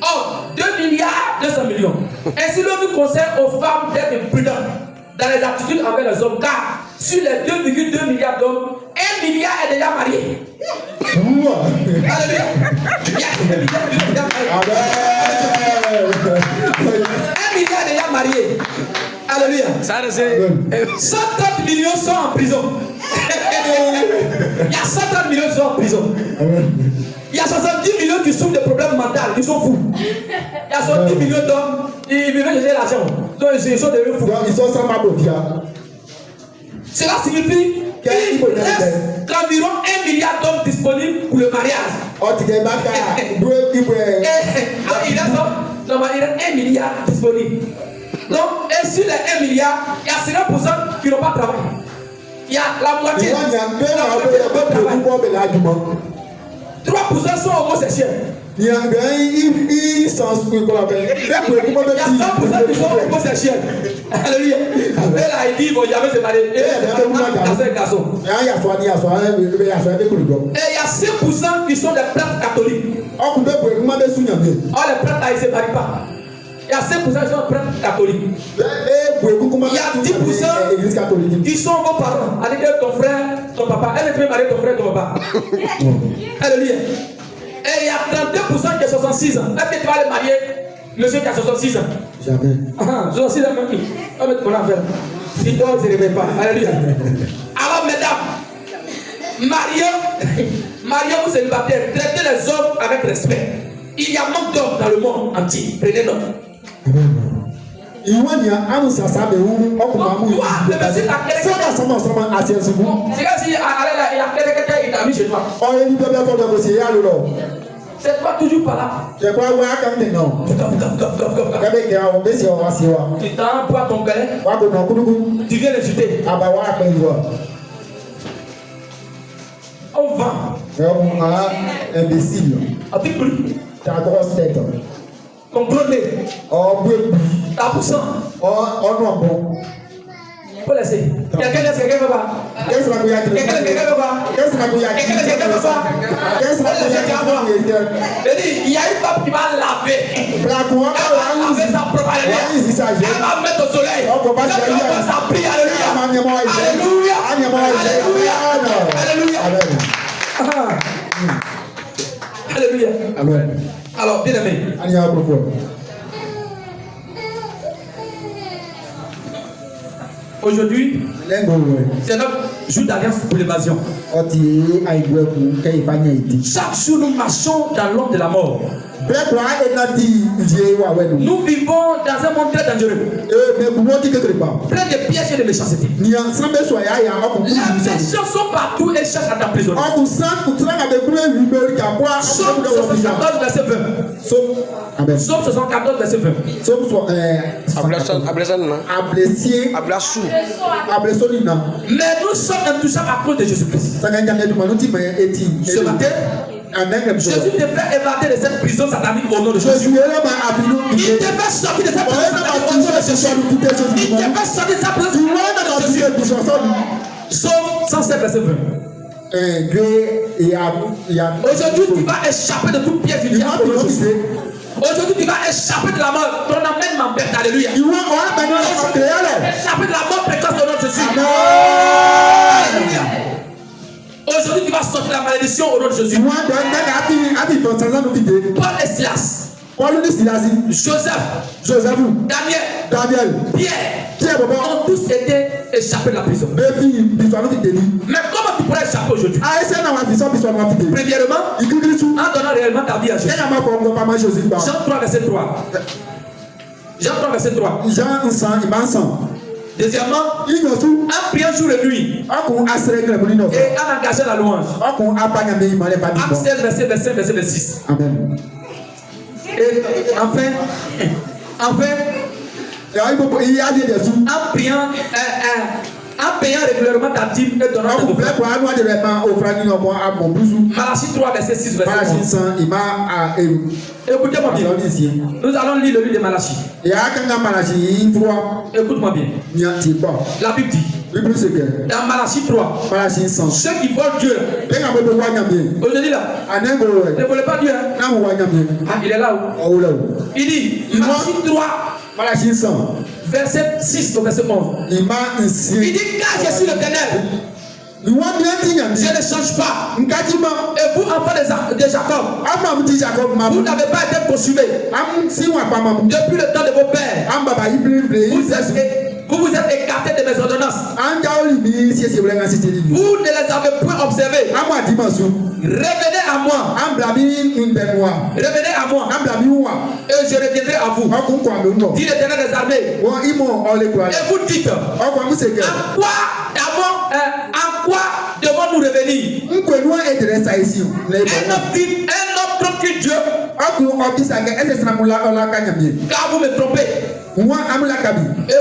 Hommes, 2 milliards 200 millions. Ainsi, l'ONU conseille aux femmes d'être prudentes dans les attitudes envers les hommes, car sur les 2,2 milliards d'hommes, 1 milliard est déjà marié. Alléluia. Il y a 1 milliard déjà marié. Alléluia. 130 millions sont en prison. Il y a 130 millions qui sont en prison. Il y a 70 millions qui souffrent de problèmes mentaux, ils sont fous. Il y a 70 millions d'hommes, ils veulent chercher l'argent. Donc ils sont devenus fous. Ils sont sans mabofia. Cela signifie qu'il reste environ 1 milliard d'hommes disponibles pour le mariage. Il reste 1 milliard disponible. Donc, et sur les 1 milliard, il y a 50% qui n'ont pas travaillé. Il y a la moitié. 3% sont homosexuels. Il y a 100% qui sont homosexuels. Alléluia. Et là, il dit, bon, jamais se marier. Et il y a 5% qui sont des prêtres catholiques. Or, les prêtres là, ils ne se marient pas. Il y a 5% qui sont des prêtres catholiques. Il y a 10% qui sont vos parents. Allez, ton frère, ton papa. Elle est mariée, ton frère, ton papa. Alléluia. Et il y a 32% qui ont 66 ans. Est-ce que tu vas aller marier monsieur qui a 66 ans? Jamais. 66 ans même. On va mettre mon affaire. Si toi, tu ne réveilles pas. Alléluia. Alors, mesdames, marions ou célibataires, traitez les hommes avec respect. Il y a manque d'hommes dans le monde entier. Prenez note. Donc, toi, le monsieur t'a quelqu'un, il t'a mis chez toi. C'est pas toujours par là. Tu t'envoies ton galère. Tu viens l'insulter. On vend. Imbécile. À petit prix. Ta grosse tête. Ton gros nez. Ta poussant. Faut laisser. Quelqu'un laisse, quelqu'un veut pas. Quelqu'un veut pas. Il y a une femme qui va laver. Elle va laver sa propre elle va mettre au soleil. Elle va sa prière. Alléluia. Alléluia. Alléluia. Amen. Alors, bien aimé. Aujourd'hui, c'est notre jour d'alliance pour l'évasion. Chaque jour, nous marchons dans l'ombre de la mort. Nous vivons dans un monde très dangereux. Plein de pièges et de méchanceté. Les méchants sont partout et cherchent à t'emprisonner. Psaume 74, verset 20. Psaume 74, verset 20. Mais nous sommes intouchables à cause de Jésus-Christ. Ce matin, Jésus devait évader de cette prison satanique au nom de Jésus. Il devait sortir de cette prison satanique au nom de Jésus. Il devait sortir de sa prison au nom de Jésus. Psaume 107, verset 20. Aujourd'hui, tu vas échapper de toute pièce du diable. Aujourd'hui, tu vas échapper de la mort. Ton amène m'embête. Alléluia. Échapper de la mort précoce au nom de Jésus. Alléluia. Aujourd'hui, tu vas sortir la malédiction au nom de Jésus. Paul et Silas. Joseph, Daniel, Pierre, ont tous été échappés de la prison. Mais comment tu pourrais échapper aujourd'hui? Premièrement, en donnant réellement ta vie à Jésus. Jean 3, verset 3. Jean 3, verset 3. Deuxièmement, en priant jour et nuit et en engageant la louange. Acte 16, verset 25, verset 26. Amen. Et enfin, en payant régulièrement ta dîme et donnant tes offrandes. Malachie 3, verset 6, verset 11. Écoutez-moi bien. Nous allons lire le livre de Malachie. Écoute-moi bien. La Bible dit dans Malachie 3, ceux qui volent Dieu, aujourd'hui là, ne volez pas Dieu. Hein? Ah, il est là où? Il dit, Malachie 3, verset 6 au verset 11. Il dit, car je suis l'Éternel. Je ne change pas. Et vous, enfants de Jacob, vous n'avez pas été consumés depuis le temps de vos pères. Vous vous êtes écartés de mes ordonnances. Vous ne les avez point observées. Revenez à moi. Revenez à moi. Et je reviendrai à vous. Dit l'Éternel des armées. Et vous dites, en quoi devons-nous revenir? Un autre que Dieu. Car vous me trompez. Et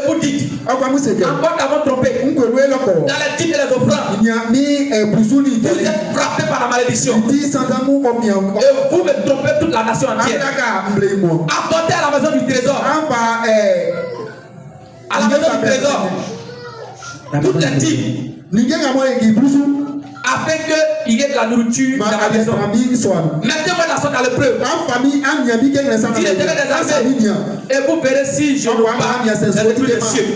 vous dites, encore qu'avant trompé, dans les dîmes et les offrandes, vous êtes frappés par la malédiction. Et vous me trompez toute la nation entière. Apportez à la maison du trésor. À la maison du trésor. Toutes les dîmes. Afin qu'il y ait de la nourriture dans la maison. Mettez-moi la sorte à l'épreuve. Dit l'Éternel des armées. Et vous verrez si je ne réponds pas les cieux.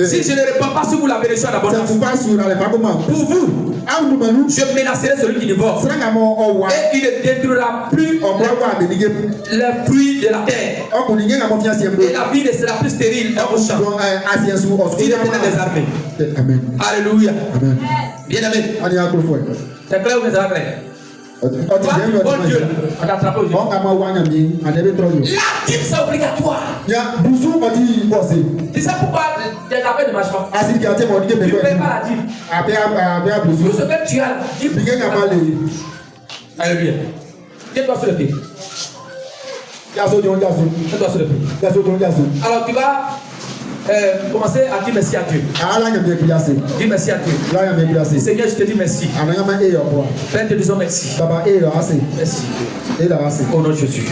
Si je ne réponds pas sur vous la bénédiction d'abondance. Pour vous, je menacerai celui qui divorce. Et il ne détruira plus les fruits de la terre. Et la vie ne sera plus stérile dans vos champs. Dit l'Éternel des armées. Amen. Alléluia. Amen. Bien aimé. C'est clair ou c'est pas clair? Bon Dieu, on t'attrape aujourd'hui. La dîme c'est obligatoire. C'est ça pourquoi tes affaires ne marchent pas. Tu ne payes pas la dîme. Tout ce que tu as, dîme. Alléluia. Tiens-toi sur le pied. Tiens-toi sur le pied. Alors tu vas commencer à dire merci à Dieu. Dis merci à Dieu. Seigneur, je te dis merci. Père, te disons merci. Merci. Au nom de Jésus.